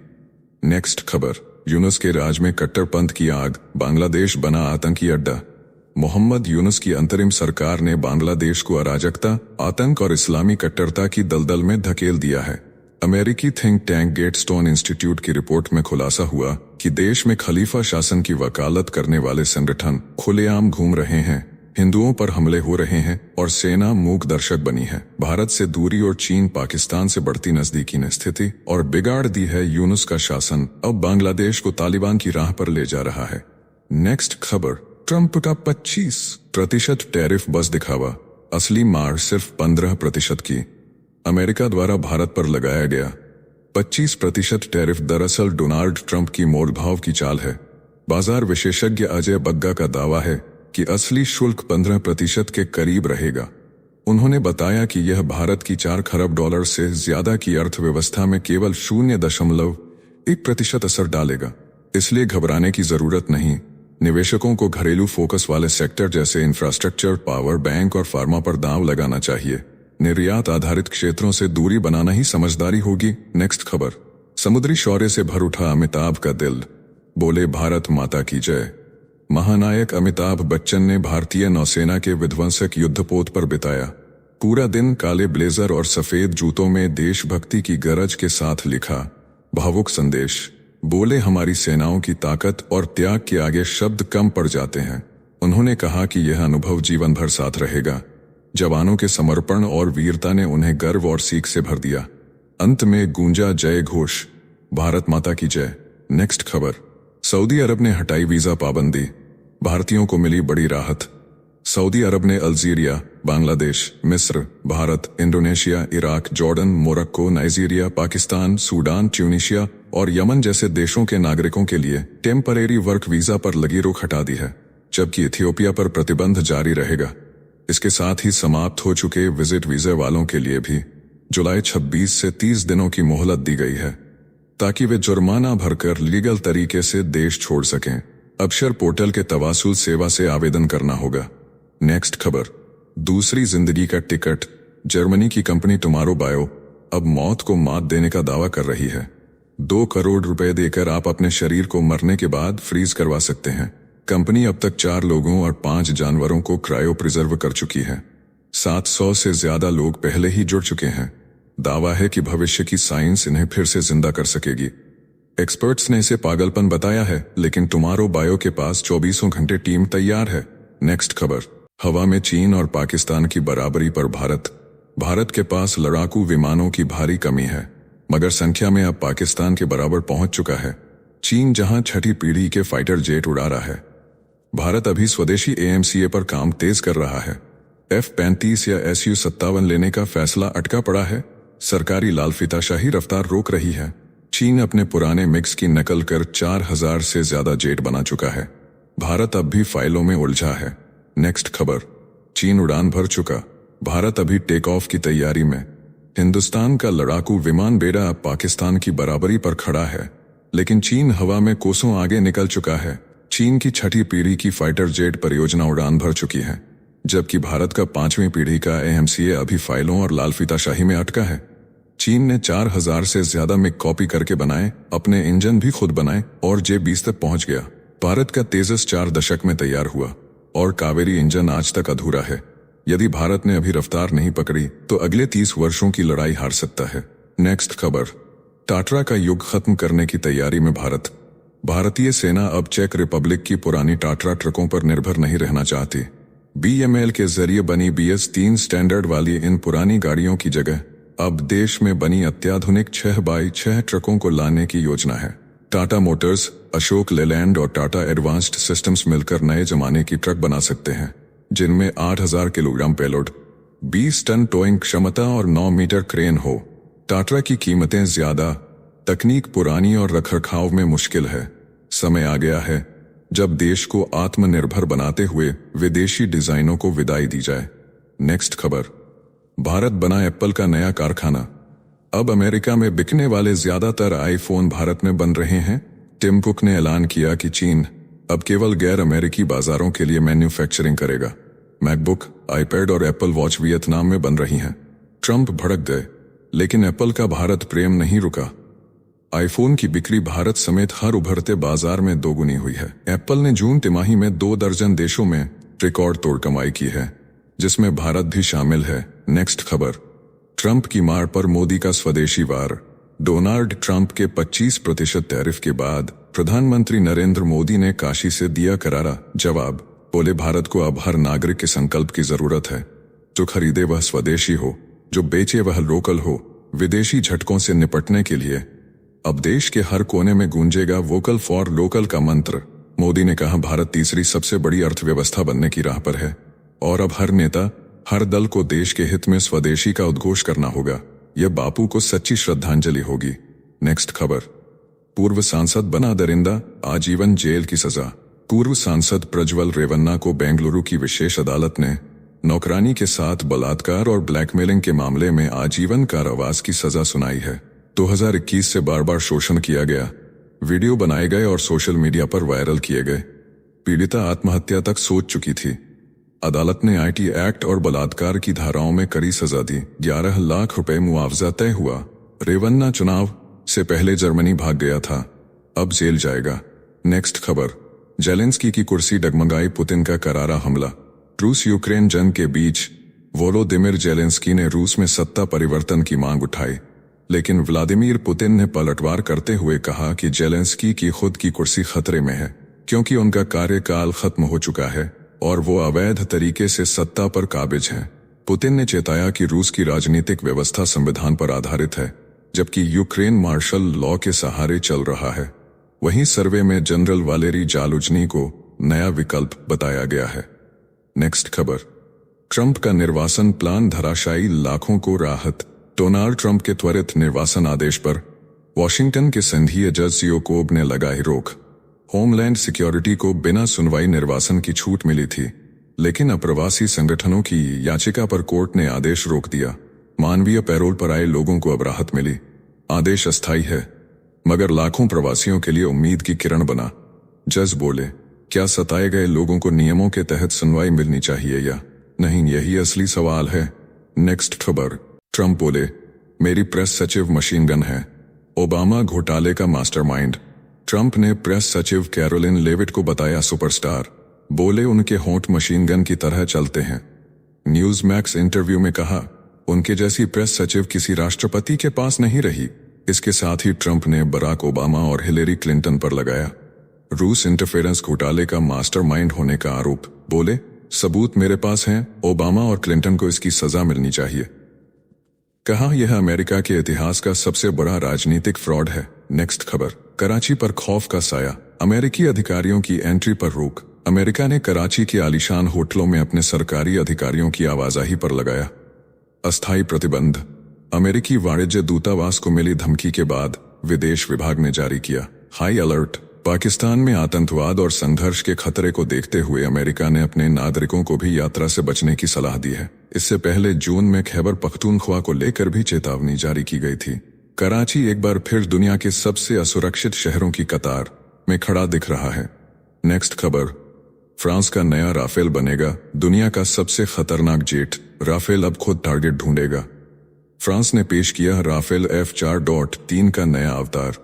A: नेक्स्ट खबर, यूनुस के राज में कट्टरपंथ की आग, बांग्लादेश बना आतंकी अड्डा। मोहम्मद यूनुस की अंतरिम सरकार ने बांग्लादेश को अराजकता, आतंक और इस्लामी कट्टरता की दलदल में धकेल दिया है। अमेरिकी थिंक टैंक गेटस्टोन इंस्टीट्यूट की रिपोर्ट में खुलासा हुआ कि देश में खलीफा शासन की वकालत करने वाले संगठन खुलेआम घूम रहे हैं, हिंदुओं पर हमले हो रहे हैं और सेना मूक दर्शक बनी है। भारत से दूरी और चीन पाकिस्तान से बढ़ती नजदीकी ने स्थिति और बिगाड़ दी है। यूनुस का शासन अब बांग्लादेश को तालिबान की राह पर ले जा रहा है। नेक्स्ट खबर, ट्रंप का 25% टैरिफ बस दिखावा, असली मार सिर्फ 15% की। अमेरिका द्वारा भारत पर लगाया गया 25% टैरिफ दरअसल डोनाल्ड ट्रंप की मोलभाव की चाल है। बाजार विशेषज्ञ अजय बग्गा का दावा है कि असली शुल्क 15% के करीब रहेगा। उन्होंने बताया कि यह भारत की 4 खरब डॉलर से ज्यादा की अर्थव्यवस्था में केवल 0.1% असर डालेगा, इसलिए घबराने की जरूरत नहीं। निवेशकों को घरेलू फोकस वाले सेक्टर जैसे इंफ्रास्ट्रक्चर, पावर बैंक और फार्मा पर दांव लगाना चाहिए। निर्यात आधारित क्षेत्रों से दूरी बनाना ही समझदारी होगी। नेक्स्ट खबर, समुद्री शौर्य से भर उठा अमिताभ का दिल, बोले भारत माता की जय। महानायक अमिताभ बच्चन ने भारतीय नौसेना के विध्वंसक युद्धपोत पर बिताया पूरा दिन। काले ब्लेजर और सफेद जूतों में देशभक्ति की गरज के साथ लिखा भावुक संदेश। बोले हमारी सेनाओं की ताकत और त्याग के आगे शब्द कम पड़ जाते हैं। उन्होंने कहा कि यह अनुभव जीवन भर साथ रहेगा। जवानों के समर्पण और वीरता ने उन्हें गर्व और सीख से भर दिया। अंत में गूंजा जय घोष, भारत माता की जय। नेक्स्ट खबर, सऊदी अरब ने हटाई वीजा पाबंदी, भारतीयों को मिली बड़ी राहत। सऊदी अरब ने अल्जीरिया, बांग्लादेश, मिस्र, Bharat, Indonesia, Iraq, Jordan, Morocco, Nigeria, Pakistan, Sudan, Tunisia और यमन जैसे देशों के नागरिकों के लिए टेम्परेरी वर्क वीजा पर लगी रोक हटा दी है, जबकि इथियोपिया पर प्रतिबंध जारी रहेगा। इसके साथ ही समाप्त हो चुके विजिट वीजा वालों के लिए भी जुलाई 26 से 30 दिनों की मोहलत दी गई है, ताकि वे जुर्माना भरकर लीगल तरीके से देश छोड़ सकें। अबशर पोर्टल के तवासुल सेवा से आवेदन करना होगा। नेक्स्ट खबर, दूसरी जिंदगी का टिकट, जर्मनी की कंपनी टुमारो बायो अब मौत को मात देने का दावा कर रही है। 2 करोड़ रुपए देकर आप अपने शरीर को मरने के बाद फ्रीज करवा सकते हैं। कंपनी अब तक 4 लोगों और 5 जानवरों को क्रायो प्रिजर्व कर चुकी है। 700 से ज्यादा लोग पहले ही जुड़ चुके हैं। दावा है कि भविष्य की साइंस इन्हें फिर से जिंदा कर सकेगी। एक्सपर्ट्स ने इसे पागलपन बताया है, लेकिन टुमारो बायो के पास 24 घंटे टीम तैयार है। नेक्स्ट खबर, हवा में चीन और पाकिस्तान की बराबरी पर भारत के पास लड़ाकू विमानों की भारी कमी है, मगर संख्या में अब पाकिस्तान के बराबर पहुंच चुका है। चीन जहां 6ठी पीढ़ी के फाइटर जेट उड़ा रहा है, भारत अभी स्वदेशी AMCA पर काम तेज कर रहा है। F-35 या Su-57 लेने का फैसला अटका पड़ा है। सरकारी लालफिताशाही रफ्तार रोक रही है। चीन अपने पुराने मिक्स की नकल कर 4000 से ज्यादा जेट बना चुका है। भारत अब भी फाइलों में उलझा है। नेक्स्ट खबर, चीन उड़ान भर चुका, भारत अभी टेक ऑफ की तैयारी में। हिंदुस्तान का लड़ाकू विमान बेड़ा अब पाकिस्तान की बराबरी पर खड़ा है, लेकिन चीन हवा में कोसों आगे निकल चुका है। चीन की 6ठी पीढ़ी की फाइटर जेट परियोजना उड़ान भर चुकी है, जबकि भारत का 5वीं पीढ़ी का AMCA अभी फाइलों और लालफीताशाही में अटका है। चीन ने 4000 से ज्यादा मिग कॉपी करके बनाए, अपने इंजन भी खुद बनाए और J-20 तक पहुंच गया। भारत का तेजस 4 दशक में तैयार हुआ और कावेरी इंजन आज तक अधूरा है। यदि भारत ने अभी रफ्तार नहीं पकड़ी तो अगले 30 वर्षों की लड़ाई हार सकता है। नेक्स्ट खबर, टाटरा का युग खत्म करने की तैयारी में भारत। भारतीय सेना अब चेक रिपब्लिक की पुरानी टाटरा ट्रकों पर निर्भर नहीं रहना चाहती। BML के जरिए बनी BS-3 स्टैंडर्ड वाली इन पुरानी गाड़ियों की जगह अब देश में बनी अत्याधुनिक 6x6 ट्रकों को लाने की योजना है। टाटा मोटर्स, अशोक लेलैंड और टाटा एडवांस्ड सिस्टम्स मिलकर नए जमाने की ट्रक बना सकते हैं, जिनमें 8000 किलोग्राम पेलोड, 20 टन टोइंग क्षमता और 9 मीटर क्रेन हो। टाटा की कीमतें ज्यादा, तकनीक पुरानी और रखरखाव में मुश्किल है। समय आ गया है जब देश को आत्मनिर्भर बनाते हुए विदेशी डिजाइनों को विदाई दी जाए। नेक्स्ट खबर, भारत बना एप्पल का नया कारखाना। अब अमेरिका में बिकने वाले ज्यादातर आईफोन भारत में बन रहे हैं। टिम कुक ने ऐलान किया कि चीन अब केवल गैर अमेरिकी बाजारों के लिए मैन्युफैक्चरिंग करेगा। मैकबुक, आईपैड और एप्पल वॉच वियतनाम में बन रही हैं। ट्रंप भड़क गए, लेकिन एप्पल का भारत प्रेम नहीं रुका। आईफोन की बिक्री भारत समेत हर उभरते बाजार में दोगुनी हुई है। एप्पल ने जून तिमाही में 2 दर्जन देशों में रिकॉर्ड तोड़ कमाई की है, जिसमें भारत भी शामिल है। नेक्स्ट खबर, ट्रंप की मार पर मोदी का स्वदेशी वार। डोनाल्ड ट्रंप के 25% टैरिफ के बाद प्रधानमंत्री नरेंद्र मोदी ने काशी से दिया करारा जवाब। बोले, भारत को अब हर नागरिक के संकल्प की जरूरत है। जो खरीदे वह स्वदेशी हो, जो बेचे वह लोकल हो। विदेशी झटकों से निपटने के लिए अब देश के हर कोने में गूंजेगा वोकल फॉर लोकल का मंत्र। मोदी ने कहा, भारत तीसरी सबसे बड़ी अर्थव्यवस्था बनने की राह पर है और अब हर नेता, हर दल को देश के हित में स्वदेशी का उद्घोष करना होगा। यह बापू को सच्ची श्रद्धांजलि होगी। नेक्स्ट खबर, पूर्व सांसद बना दरिंदा, आजीवन जेल की सजा। पूर्व सांसद प्रज्वल रेवन्ना को बेंगलुरु की विशेष अदालत ने नौकरानी के साथ बलात्कार और ब्लैकमेलिंग के मामले में आजीवन कारावास की सजा सुनाई है। 2021 से बार बार शोषण किया गया, वीडियो बनाए गए और सोशल मीडिया पर वायरल किए गए। पीड़िता आत्महत्या तक सोच चुकी थी। अदालत ने आईटी एक्ट और बलात्कार की धाराओं में कड़ी सजा दी। 11 लाख रुपए मुआवजा तय हुआ। रेवन्ना चुनाव से पहले जर्मनी भाग गया था, अब जेल जाएगा। नेक्स्ट खबर, जेलेंस्की की कुर्सी डगमगाई, पुतिन का करारा हमला। रूस यूक्रेन जंग के बीच वोलोदिमिर जेलेंस्की ने रूस में सत्ता परिवर्तन की मांग उठाई, लेकिन व्लादिमीर पुतिन ने पलटवार करते हुए कहा कि जेलेंस्की की खुद की कुर्सी खतरे में है, क्योंकि उनका कार्यकाल खत्म हो चुका है और वो अवैध तरीके से सत्ता पर काबिज हैं। पुतिन ने चेताया कि रूस की राजनीतिक व्यवस्था संविधान पर आधारित है, जबकि यूक्रेन मार्शल लॉ के सहारे चल रहा है। वहीं सर्वे में जनरल वालेरी जालुजनी को नया विकल्प बताया गया है। नेक्स्ट खबर, ट्रंप का निर्वासन प्लान धराशायी, लाखों को राहत। डोनाल्ड ट्रंप के त्वरित निर्वासन आदेश पर वॉशिंगटन के संघीय जज सियोकोब ने लगाई रोक। होमलैंड सिक्योरिटी को बिना सुनवाई निर्वासन की छूट मिली थी, लेकिन अप्रवासी संगठनों की याचिका पर कोर्ट ने आदेश रोक दिया। मानवीय पैरोल पर आए लोगों को अब राहत मिली। आदेश अस्थायी है, मगर लाखों प्रवासियों के लिए उम्मीद की किरण बना। जज बोले, क्या सताए गए लोगों को नियमों के तहत सुनवाई मिलनी चाहिए या नहीं, यही असली सवाल है। नेक्स्ट खबर, ट्रंप बोले, मेरी प्रेस सचिव मशीन गन है। ओबामा घोटाले का मास्टरमाइंड। ट्रंप ने प्रेस सचिव कैरोलिन लेविट को बताया सुपरस्टार। बोले, उनके होंठ मशीन गन की तरह चलते हैं। न्यूज मैक्स इंटरव्यू में कहा, उनके जैसी प्रेस सचिव किसी राष्ट्रपति के पास नहीं रही। इसके साथ ही ट्रंप ने बराक ओबामा और हिलेरी क्लिंटन पर लगाया रूस इंटरफेरेंस घोटाले का मास्टरमाइंड होने का आरोप। बोले, सबूत मेरे पास हैं, ओबामा और क्लिंटन को इसकी सजा मिलनी चाहिए। कहा, यह अमेरिका के इतिहास का सबसे बड़ा राजनीतिक फ्रॉड है। नेक्स्ट खबर, कराची पर खौफ का साया, अमेरिकी अधिकारियों की एंट्री पर रोक। अमेरिका ने कराची के आलीशान होटलों में अपने सरकारी अधिकारियों की आवाजाही पर लगाया अस्थायी प्रतिबंध। अमेरिकी वाणिज्य दूतावास को मिली धमकी के बाद विदेश विभाग ने जारी किया हाई अलर्ट। पाकिस्तान में आतंकवाद और संघर्ष के खतरे को देखते हुए अमेरिका ने अपने नागरिकों को भी यात्रा से बचने की सलाह दी है। इससे पहले जून में खैबर पख्तूनख्वा को लेकर भी चेतावनी जारी की गई थी। कराची एक बार फिर दुनिया के सबसे असुरक्षित शहरों की कतार में खड़ा दिख रहा है। नेक्स्ट खबर, फ्रांस का नया राफेल बनेगा दुनिया का सबसे खतरनाक जेट। राफेल अब खुद टारगेट ढूंढेगा। फ्रांस ने पेश किया राफेल F4.3 का नया अवतार,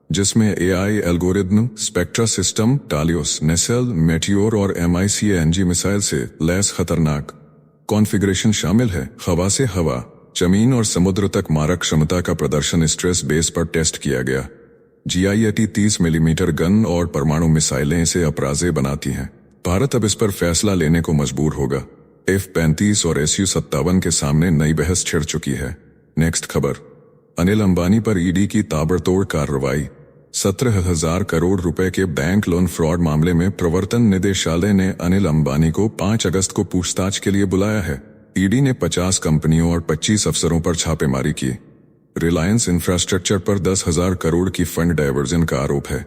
A: जिसमें AI algorithm, Spectra system, Talios, nacelle, Meteor और MICANG मिसाइल से लैस खतरनाक कॉन्फ़िगरेशन शामिल है। हवा से हवा, जमीन और समुद्र तक मारक क्षमता का प्रदर्शन स्ट्रेस बेस पर टेस्ट किया गया। GIAT 30 मिलीमीटर गन और परमाणु मिसाइलें इसे अपराजे बनाती हैं। भारत अब इस पर फैसला लेने को मजबूर होगा। F-35 और Su-57 के सामने नई बहस छिड़ चुकी है। नेक्स्ट खबर, अनिल अंबानी पर ईडी की ताबड़तोड़ कार्रवाई। 17,000 करोड़ रुपए के बैंक लोन फ्रॉड मामले में प्रवर्तन निदेशालय ने अनिल अंबानी को 5 अगस्त को पूछताछ के लिए बुलाया है। ईडी ने 50 कंपनियों और 25 अफसरों पर छापेमारी की। रिलायंस इंफ्रास्ट्रक्चर पर 10,000 करोड़ की फंड डायवर्जन का आरोप है।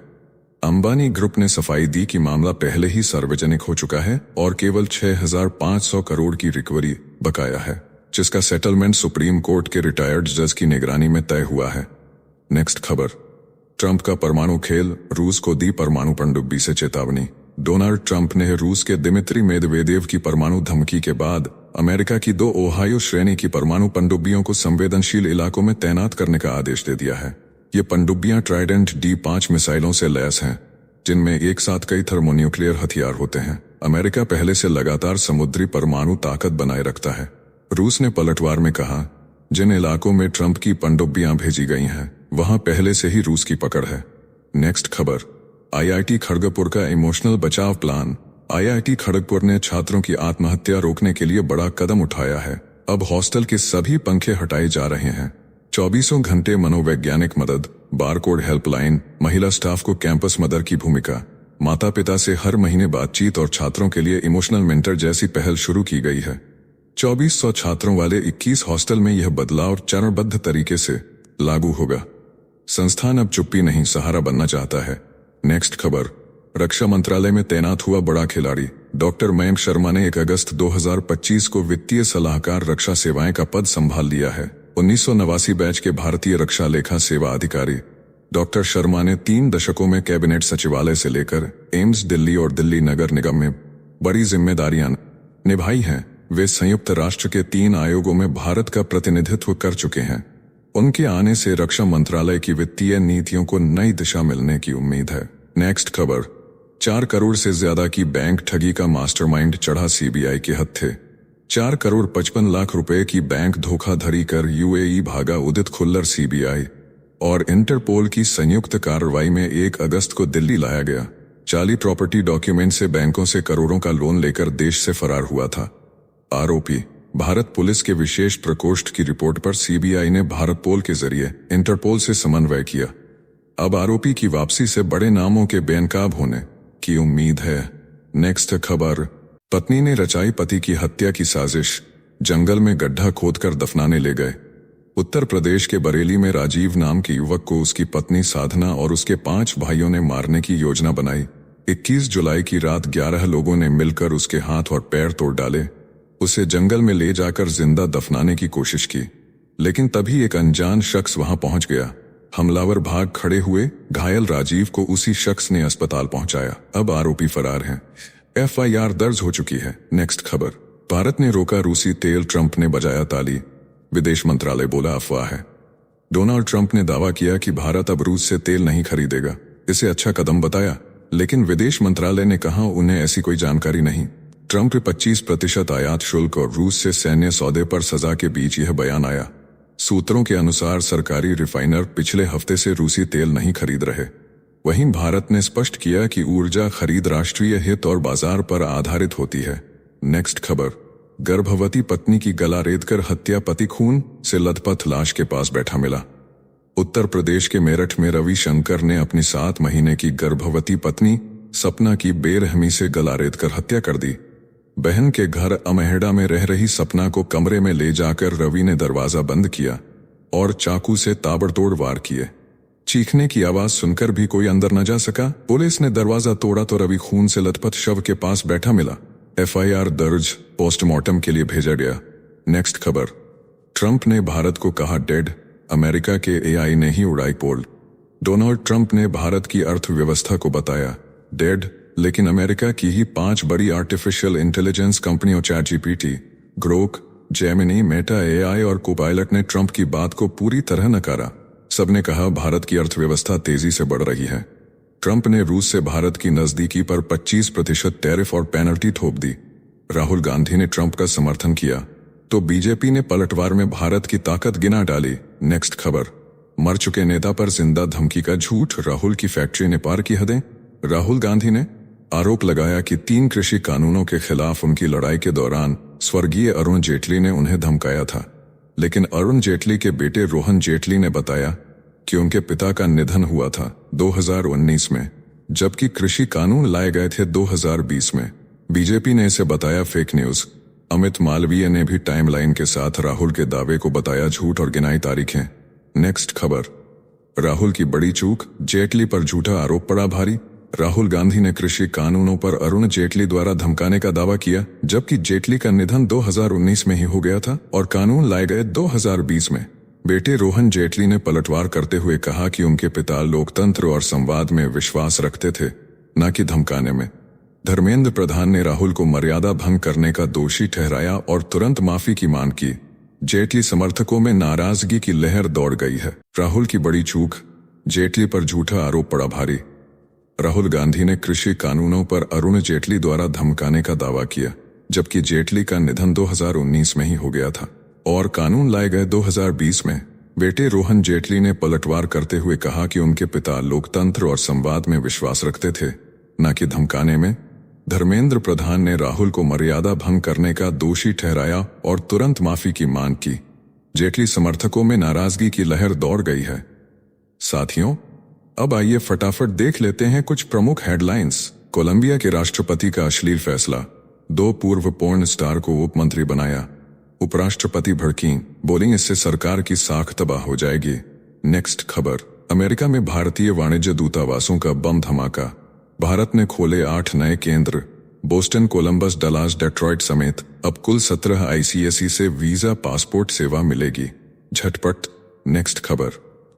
A: अंबानी ग्रुप ने सफाई दी कि मामला पहले ही सार्वजनिक हो चुका है और केवल 6,500 करोड़ की रिकवरी बकाया है, जिसका सेटलमेंट सुप्रीम कोर्ट के रिटायर्ड जज की निगरानी में तय हुआ है। नेक्स्ट खबर, ट्रंप का परमाणु खेल, रूस को दी परमाणु पनडुब्बी से चेतावनी। डोनाल्ड ट्रंप ने रूस के दिमित्री मेदवेदेव की परमाणु धमकी के बाद अमेरिका की 2 ओहायो श्रेणी की परमाणु पनडुब्बियों को संवेदनशील इलाकों में तैनात करने का आदेश दे दिया है। ये पनडुब्बियां ट्राइडेंट D5 मिसाइलों से लैस हैं, जिनमें एक साथ कई थर्मोन्यूक्लियर हथियार होते हैं। अमेरिका पहले से लगातार समुद्री परमाणु ताकत बनाए रखता है। रूस ने पलटवार में कहा, जिन इलाकों में ट्रंप की पनडुब्बियां भेजी गई हैं, वहां पहले से ही रूस की पकड़ है। नेक्स्ट खबर, IIT खड़गपुर का इमोशनल बचाव प्लान। IIT खड़गपुर ने छात्रों की आत्महत्या रोकने के लिए बड़ा कदम उठाया है। अब हॉस्टल के सभी पंखे हटाए जा रहे हैं। 24 घंटे मनोवैज्ञानिक मदद, बारकोड हेल्पलाइन, महिला स्टाफ को कैंपस मदर की भूमिका, माता पिता से हर महीने बातचीत और छात्रों के लिए इमोशनल मेंटर जैसी पहल शुरू की गई है। 2400 छात्रों वाले 21 हॉस्टल में यह बदलाव चरणबद्ध तरीके से लागू होगा। संस्थान अब चुप्पी नहीं सहारा बनना चाहता है। नेक्स्ट खबर, रक्षा मंत्रालय में तैनात हुआ बड़ा खिलाड़ी। डॉक्टर मयंक शर्मा ने 1 अगस्त 2025 को वित्तीय सलाहकार रक्षा सेवाएं का पद संभाल लिया है। 1989 बैच के भारतीय रक्षा लेखा सेवा अधिकारी डॉक्टर शर्मा ने 3 दशकों में कैबिनेट सचिवालय से लेकर एम्स दिल्ली और दिल्ली नगर निगम में बड़ी जिम्मेदारियां निभाई हैं। वे संयुक्त राष्ट्र के 3 आयोगों में भारत का प्रतिनिधित्व कर चुके हैं। उनके आने से रक्षा मंत्रालय की वित्तीय नीतियों को नई दिशा मिलने की उम्मीद है। नेक्स्ट खबर, 4 करोड़ से ज्यादा की बैंक ठगी का मास्टरमाइंड चढ़ा CBI के हत्थे। 4 करोड़ 55 लाख रुपए की बैंक धोखाधड़ी कर UAE भागा उदित खुल्लर। CBI और इंटरपोल की संयुक्त कार्रवाई में 1 अगस्त को दिल्ली लाया गया। जाली प्रॉपर्टी डॉक्यूमेंट से बैंकों से करोड़ों का लोन लेकर देश से फरार हुआ था। आरोपी भारत पुलिस के विशेष प्रकोष्ठ की रिपोर्ट पर CBI ने भारतपोल के जरिए इंटरपोल से समन्वय किया। अब आरोपी की वापसी से बड़े नामों के बेनकाब होने की उम्मीद है। नेक्स्ट खबर, पत्नी ने रचाई पति की हत्या की साजिश, जंगल में गड्ढा खोदकर दफनाने ले गए। उत्तर प्रदेश के बरेली में राजीव नाम के युवक को उसकी पत्नी साधना और उसके 5 भाइयों ने मारने की योजना बनाई। 21 जुलाई की रात 11 लोगों ने मिलकर उसके हाथ और पैर तोड़ डाले। उसे जंगल में ले जाकर जिंदा दफनाने की कोशिश की, लेकिन तभी एक अनजान शख्स वहां पहुंच गया। हमलावर भाग खड़े हुए, घायल राजीव को उसी शख्स ने अस्पताल पहुंचाया। अब आरोपी फरार हैं। FIR दर्ज हो चुकी है। नेक्स्ट खबर, भारत ने रोका रूसी तेल, ट्रंप ने बजाया ताली। विदेश मंत्रालय बोला अफवाह है। डोनाल्ड ट्रंप ने दावा किया कि भारत अब रूस से तेल नहीं खरीदेगा। इसे अच्छा कदम बताया, लेकिन विदेश मंत्रालय ने कहा उन्हें ऐसी कोई जानकारी नहीं। ट्रंप 25% आयात शुल्क और रूस से सैन्य सौदे पर सजा के बीच यह बयान आया। सूत्रों के अनुसार सरकारी रिफाइनर पिछले हफ्ते से रूसी तेल नहीं खरीद रहे। वहीं भारत ने स्पष्ट किया कि ऊर्जा खरीद राष्ट्रीय हित और बाजार पर आधारित होती है। नेक्स्ट खबर, गर्भवती पत्नी की गला रेतकर हत्या, पति खून से लथपथ लाश के पास बैठा मिला। उत्तर प्रदेश के मेरठ में रविशंकर ने अपनी 7 महीने की गर्भवती पत्नी सपना की बेरहमी से गला रेतकर हत्या कर दी। बहन के घर अमेहड़ा में रह रही सपना को कमरे में ले जाकर रवि ने दरवाजा बंद किया और चाकू से ताबड़तोड़ वार किए। चीखने की आवाज सुनकर भी कोई अंदर न जा सका। पुलिस ने दरवाजा तोड़ा तो रवि खून से लथपथ शव के पास बैठा मिला। FIR दर्ज, पोस्टमार्टम के लिए भेजा गया। नेक्स्ट खबर, ट्रंप ने भारत को कहा डेड, अमेरिका के AI ने ही उड़ाई पोल। डोनाल्ड ट्रंप ने भारत की अर्थव्यवस्था को बताया डेड, लेकिन अमेरिका की ही 5 बड़ी आर्टिफिशियल इंटेलिजेंस कंपनियों ChatGPT, Grok, Gemini, Meta AI और कोपायलट ने ट्रंप की बात को पूरी तरह नकारा। सबने कहा भारत की अर्थव्यवस्था तेजी से बढ़ रही है। ट्रंप ने रूस से भारत की नजदीकी पर 25% टैरिफ और पेनल्टी थोप दी। राहुल गांधी ने ट्रंप का समर्थन किया तो बीजेपी ने पलटवार में भारत की ताकत गिना डाली। नेक्स्ट खबर, मर चुके नेता पर जिंदा धमकी का झूठ, राहुल की फैक्ट्री ने पार की हदें। राहुल गांधी ने आरोप लगाया कि 3 कृषि कानूनों के खिलाफ उनकी लड़ाई के दौरान स्वर्गीय अरुण जेटली ने उन्हें धमकाया था, लेकिन अरुण जेटली के बेटे रोहन जेटली ने बताया कि उनके पिता का निधन हुआ था 2019 में, जबकि कृषि कानून लाए गए थे 2020 में। बीजेपी ने इसे बताया फेक न्यूज। अमित मालवीय ने भी टाइमलाइन के साथ राहुल के दावे को बताया झूठ और गिनाई तारीखें। नेक्स्ट खबर, राहुल की बड़ी चूक, जेटली पर झूठा आरोप पड़ा भारी। राहुल गांधी ने कृषि कानूनों पर अरुण जेटली द्वारा धमकाने का दावा किया, जबकि जेटली का निधन 2019 में ही हो गया था और कानून लाए गए 2020 में। बेटे रोहन जेटली ने पलटवार करते हुए कहा कि उनके पिता लोकतंत्र और संवाद में विश्वास रखते थे, न कि धमकाने में। धर्मेंद्र प्रधान ने राहुल को मर्यादा भंग करने का दोषी ठहराया और तुरंत माफी की मांग की। जेटली समर्थकों में नाराजगी की लहर दौड़ गई है। राहुल की बड़ी चूक, जेटली पर झूठा आरोप पड़ा भारी। राहुल गांधी ने कृषि कानूनों पर अरुण जेटली द्वारा धमकाने का दावा किया, जबकि जेटली का निधन 2019 में ही हो गया था और कानून लाए गए 2020 में। बेटे रोहन जेटली ने पलटवार करते हुए कहा कि उनके पिता लोकतंत्र और संवाद में विश्वास रखते थे, न कि धमकाने में। धर्मेंद्र प्रधान ने राहुल को मर्यादा भंग करने का दोषी ठहराया और तुरंत माफी की मांग की। जेटली समर्थकों में नाराजगी की लहर दौड़ गई है। साथियों, अब आइए फटाफट देख लेते हैं कुछ प्रमुख हेडलाइंस। कोलंबिया के राष्ट्रपति का अश्लील फैसला, 2 पूर्व पोर्न स्टार को उप मंत्री बनाया। उपराष्ट्रपति भड़कीं, बोलिंग इससे सरकार की साख तबाह हो जाएगी। नेक्स्ट खबर, अमेरिका में भारतीय वाणिज्य दूतावासों का बम धमाका। भारत ने खोले 8 नए केंद्र। बोस्टन, कोलंबस, डलास, डेट्रॉइट समेत अब कुल 17 आईसीएसई से वीजा पासपोर्ट सेवा मिलेगी। झटपट। नेक्स्ट खबर,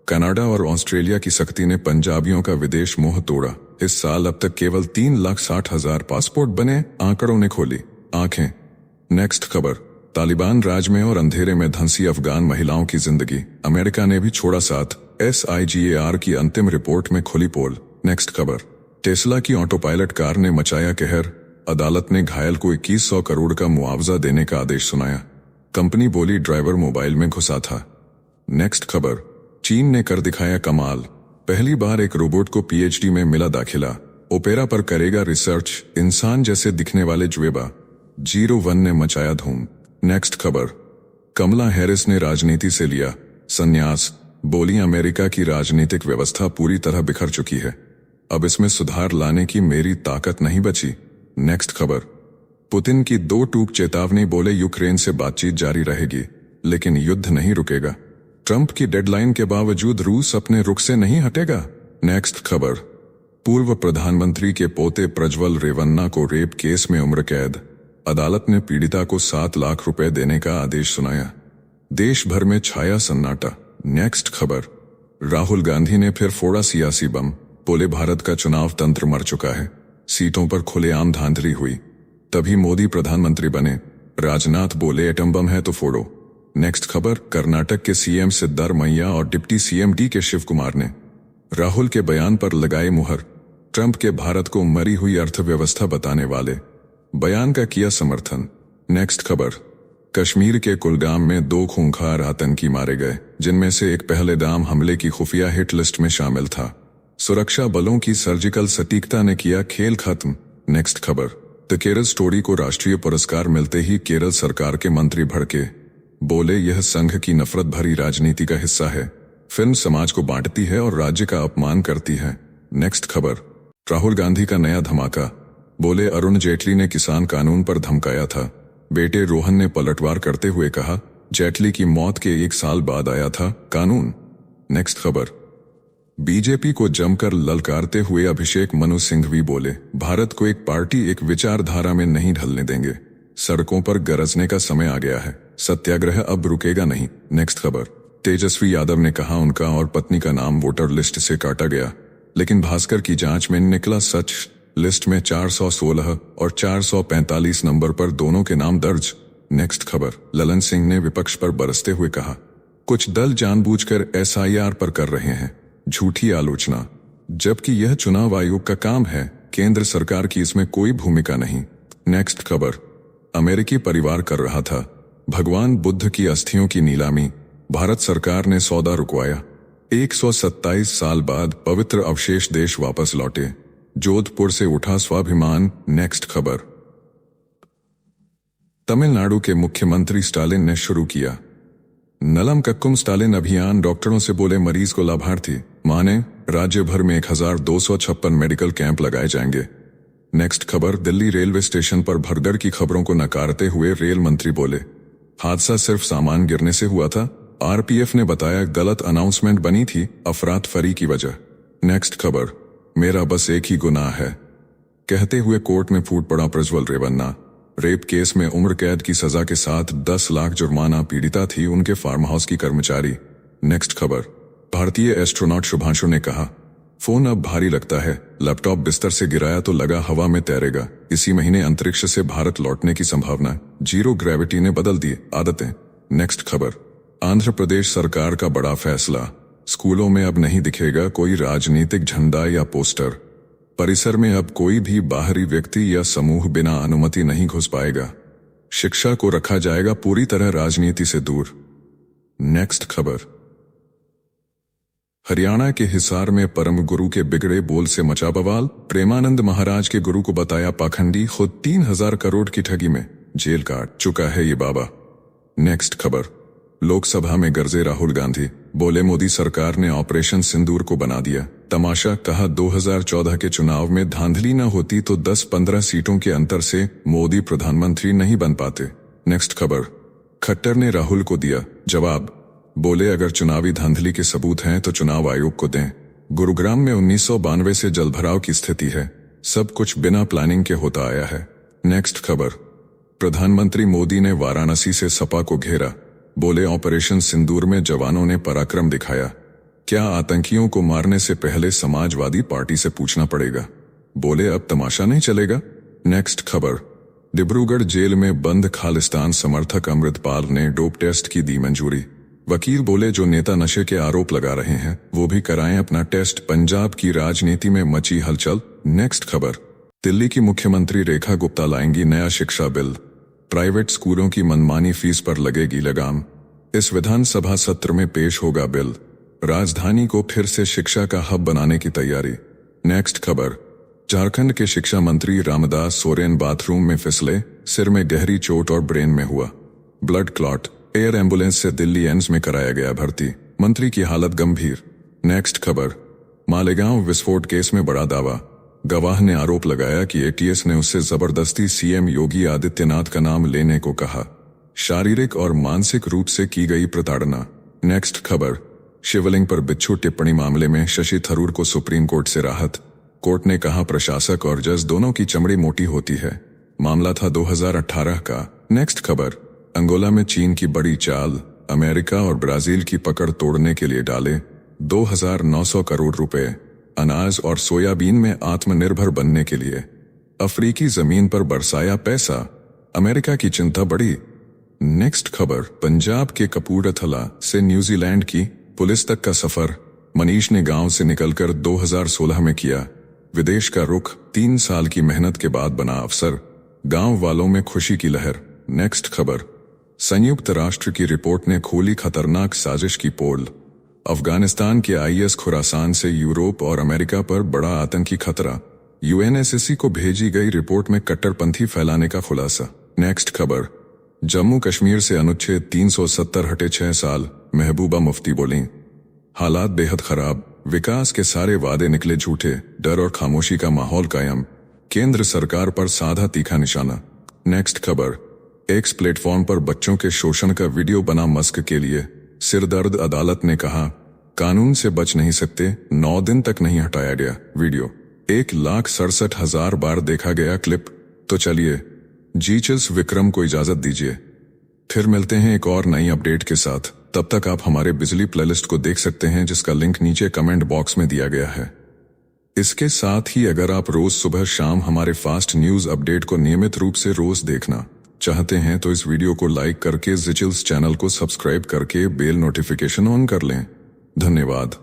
A: कनाडा और ऑस्ट्रेलिया की सख्ती ने पंजाबियों का विदेश मोह तोड़ा। इस साल अब तक केवल 3,60,000 पासपोर्ट बने, आंकड़ों ने खोली आंखें। नेक्स्ट खबर, तालिबान राज में और अंधेरे में धंसी अफगान महिलाओं की जिंदगी। अमेरिका ने भी छोड़ा साथ, SIGAR की अंतिम रिपोर्ट में खुली पोल। नेक्स्ट खबर, टेस्ला की ऑटो पायलट कार ने मचाया कहर। अदालत ने घायल को 2100 करोड़ का मुआवजा देने का आदेश सुनाया। कंपनी बोली ड्राइवर मोबाइल में घुसा था। नेक्स्ट खबर, चीन ने कर दिखाया कमाल। पहली बार एक रोबोट को PhD में मिला दाखिला। ओपेरा पर करेगा रिसर्च इंसान जैसे दिखने वाले जुएबा। 01 ने मचाया धूम। नेक्स्ट खबर, कमला हैरिस ने राजनीति से लिया संन्यास। बोली अमेरिका की राजनीतिक व्यवस्था पूरी तरह बिखर चुकी है, अब इसमें सुधार लाने की मेरी ताकत नहीं बची। नेक्स्ट खबर, पुतिन की 2 टूक चेतावनी। बोले यूक्रेन से बातचीत जारी रहेगी लेकिन युद्ध नहीं रुकेगा। ट्रंप की डेडलाइन के बावजूद रूस अपने रुख से नहीं हटेगा। नेक्स्ट खबर, पूर्व प्रधानमंत्री के पोते प्रज्वल रेवन्ना को रेप केस में उम्र कैद। अदालत ने पीड़िता को 7 लाख रुपए देने का आदेश सुनाया। देश भर में छाया सन्नाटा। नेक्स्ट खबर, राहुल गांधी ने फिर फोड़ा सियासी बम। बोले भारत का चुनाव तंत्र मर चुका है, सीटों पर खुलेआम धांधली हुई, तभी मोदी प्रधानमंत्री बने। राजनाथ बोले एटम बम है तो फोड़ो। नेक्स्ट खबर, कर्नाटक के सीएम सिद्धारमैया और deputy CM DK Shivakumar ने राहुल के बयान पर लगाए मुहर। ट्रंप के भारत को मरी हुई अर्थव्यवस्था बताने वाले बयान का किया समर्थन। नेक्स्ट खबर, कश्मीर के कुलगाम में 2 खूंखार आतंकी मारे गए, जिनमें से एक पहलगाम हमले की खुफिया हिट लिस्ट में शामिल था। सुरक्षा बलों की सर्जिकल सटीकता ने किया खेल खत्म। नेक्स्ट खबर, द केरल स्टोरी को राष्ट्रीय पुरस्कार मिलते ही केरल सरकार के मंत्री भड़के। बोले यह संघ की नफरत भरी राजनीति का हिस्सा है। फिल्म समाज को बांटती है और राज्य का अपमान करती है। नेक्स्ट खबर, राहुल गांधी का नया धमाका। बोले अरुण जेटली ने किसान कानून पर धमकाया था। बेटे रोहन ने पलटवार करते हुए कहा जेटली की मौत के 1 साल बाद आया था कानून। नेक्स्ट खबर, बीजेपी को जमकर ललकारते हुए अभिषेक मनु सिंघवी बोले भारत को एक पार्टी एक विचारधारा में नहीं ढलने देंगे। सड़कों पर गरजने का समय आ गया है, सत्याग्रह अब रुकेगा नहीं। नेक्स्ट खबर, तेजस्वी यादव ने कहा उनका और पत्नी का नाम वोटर लिस्ट से काटा गया, लेकिन भास्कर की जांच में निकला सच। लिस्ट में 416 और 445 नंबर पर दोनों के नाम दर्ज। नेक्स्ट खबर, ललन सिंह ने विपक्ष पर बरसते हुए कहा कुछ दल जानबूझकर SIR पर कर रहे हैं झूठी आलोचना, जबकि यह चुनाव आयोग का काम है, केंद्र सरकार की इसमें कोई भूमिका नहीं। नेक्स्ट खबर, अमेरिकी परिवार कर रहा था भगवान बुद्ध की अस्थियों की नीलामी, भारत सरकार ने सौदा रुकवाया। 127 साल बाद पवित्र अवशेष देश वापस लौटे, जोधपुर से उठा स्वाभिमान। नेक्स्ट खबर, तमिलनाडु के मुख्यमंत्री स्टालिन ने शुरू किया नलम कक्कुम स्टालिन अभियान। डॉक्टरों से बोले मरीज को लाभार्थी माने। राज्य भर में 1256 मेडिकल कैंप लगाए जाएंगे। नेक्स्ट खबर, दिल्ली रेलवे स्टेशन पर भगदड़ की खबरों को नकारते हुए रेल मंत्री बोले, हादसा सिर्फ सामान गिरने से हुआ था। आरपीएफ ने बताया गलत अनाउंसमेंट बनी थी अफरातफरी की वजह। नेक्स्ट खबर, मेरा बस एक ही गुनाह है कहते हुए कोर्ट में फूट पड़ा प्रज्वल रेवन्ना। रेप केस में उम्र कैद की सजा के साथ 10 लाख जुर्माना, पीड़िता थी उनके फार्म हाउस की कर्मचारी। नेक्स्ट खबर, भारतीय एस्ट्रोनॉट शुभांशु ने कहा, फोन अब भारी लगता है, लैपटॉप बिस्तर से गिराया तो लगा हवा में तैरेगा। इसी महीने अंतरिक्ष से भारत लौटने की संभावना, जीरो ग्रेविटी ने बदल दी आदतें। नेक्स्ट खबर, आंध्र प्रदेश सरकार का बड़ा फैसला, स्कूलों में अब नहीं दिखेगा कोई राजनीतिक झंडा या पोस्टर। परिसर में अब कोई भी बाहरी व्यक्ति या समूह बिना अनुमति नहीं घुस पाएगा। शिक्षा को रखा जाएगा पूरी तरह राजनीति से दूर। नेक्स्ट खबर, हरियाणा के हिसार में परम गुरु के बिगड़े बोल से मचा बवाल। प्रेमानंद महाराज के गुरु को बताया पाखंडी, खुद 3000 करोड़ की ठगी में जेल काट चुका है ये बाबा। नेक्स्ट खबर, लोकसभा में गरजे राहुल गांधी, बोले मोदी सरकार ने ऑपरेशन सिंदूर को बना दिया तमाशा। कहा 2014 के चुनाव में धांधली न होती तो 10-15 सीटों के अंतर से मोदी प्रधानमंत्री नहीं बन पाते। नेक्स्ट खबर, खट्टर ने राहुल को दिया जवाब, बोले अगर चुनावी धांधली के सबूत हैं तो चुनाव आयोग को दें। गुरुग्राम में 1992 से जलभराव की स्थिति है, सब कुछ बिना प्लानिंग के होता आया है। नेक्स्ट खबर, प्रधानमंत्री मोदी ने वाराणसी से सपा को घेरा, बोले ऑपरेशन सिंदूर में जवानों ने पराक्रम दिखाया। क्या आतंकियों को मारने से पहले समाजवादी पार्टी से पूछना पड़ेगा, बोले अब तमाशा नहीं चलेगा। नेक्स्ट खबर, डिब्रूगढ़ जेल में बंद खालिस्तान समर्थक अमृतपाल ने डोप टेस्ट की दी मंजूरी। वकील बोले जो नेता नशे के आरोप लगा रहे हैं वो भी कराएं अपना टेस्ट। पंजाब की राजनीति में मची हलचल। नेक्स्ट खबर, दिल्ली की मुख्यमंत्री रेखा गुप्ता लाएंगी नया शिक्षा बिल, प्राइवेट स्कूलों की मनमानी फीस पर लगेगी लगाम। इस विधानसभा सत्र में पेश होगा बिल, राजधानी को फिर से शिक्षा का हब बनाने की तैयारी। नेक्स्ट खबर, झारखंड के शिक्षा मंत्री रामदास सोरेन बाथरूम में फिसले, सिर में गहरी चोट और ब्रेन में हुआ ब्लड क्लॉट। एयर एम्बुलेंस से दिल्ली एम्स में कराया गया भर्ती, मंत्री की हालत गंभीर। नेक्स्ट खबर, मालेगांव विस्फोट केस में बड़ा दावा, गवाह ने आरोप लगाया कि एटीएस ने उससे जबरदस्ती सीएम योगी आदित्यनाथ का नाम लेने को कहा, शारीरिक और मानसिक रूप से की गई प्रताड़ना। नेक्स्ट खबर, शिवलिंग पर बिच्छू टिप्पणी मामले में शशि थरूर को सुप्रीम कोर्ट से राहत। कोर्ट ने कहा प्रशासक और जज दोनों की चमड़ी मोटी होती है, मामला था 2018 का। नेक्स्ट खबर, अंगोला में चीन की बड़ी चाल, अमेरिका और ब्राजील की पकड़ तोड़ने के लिए डाले 2900 करोड़ रुपए, अनाज और सोयाबीन में आत्मनिर्भर बनने के लिए अफ्रीकी जमीन पर बरसाया पैसा, अमेरिका की चिंता बढ़ी। नेक्स्ट खबर, पंजाब के कपूरथला से न्यूजीलैंड की पुलिस तक का सफर, मनीष ने गांव से निकलकर 2016 में किया विदेश का रुख, 3 साल की मेहनत के बाद बना अफसर, गांव वालों में खुशी की लहर। नेक्स्ट खबर, संयुक्त राष्ट्र की रिपोर्ट ने खोली खतरनाक साजिश की पोल, अफगानिस्तान के आईएस खुरासान से यूरोप और अमेरिका पर बड़ा आतंकी खतरा, यूएनएससी को भेजी गई रिपोर्ट में कट्टरपंथी फैलाने का खुलासा। नेक्स्ट खबर, जम्मू कश्मीर से अनुच्छेद 370 हटे 6 साल, महबूबा मुफ्ती बोलीं, हालात बेहद खराब, विकास के सारे वादे निकले झूठे, डर और खामोशी का माहौल कायम, केंद्र सरकार पर साधा तीखा निशाना। नेक्स्ट खबर, एक्स प्लेटफॉर्म पर बच्चों के शोषण का वीडियो बना मस्क के लिए सिरदर्द, अदालत ने कहा कानून से बच नहीं सकते, 9 दिन तक नहीं हटाया गया वीडियो, 1,67,000 बार देखा गया क्लिप। तो चलिए जीचेल्स विक्रम को इजाजत दीजिए, फिर मिलते हैं एक और नई अपडेट के साथ। तब तक आप हमारे बिजली प्लेलिस्ट को देख सकते हैं जिसका लिंक नीचे कमेंट बॉक्स में दिया गया है। इसके साथ ही अगर आप रोज सुबह शाम हमारे फास्ट न्यूज अपडेट को नियमित रूप से रोज देखना चाहते हैं तो इस वीडियो को लाइक करके जिचिल्स चैनल को सब्सक्राइब करके बेल नोटिफिकेशन ऑन कर लें। धन्यवाद।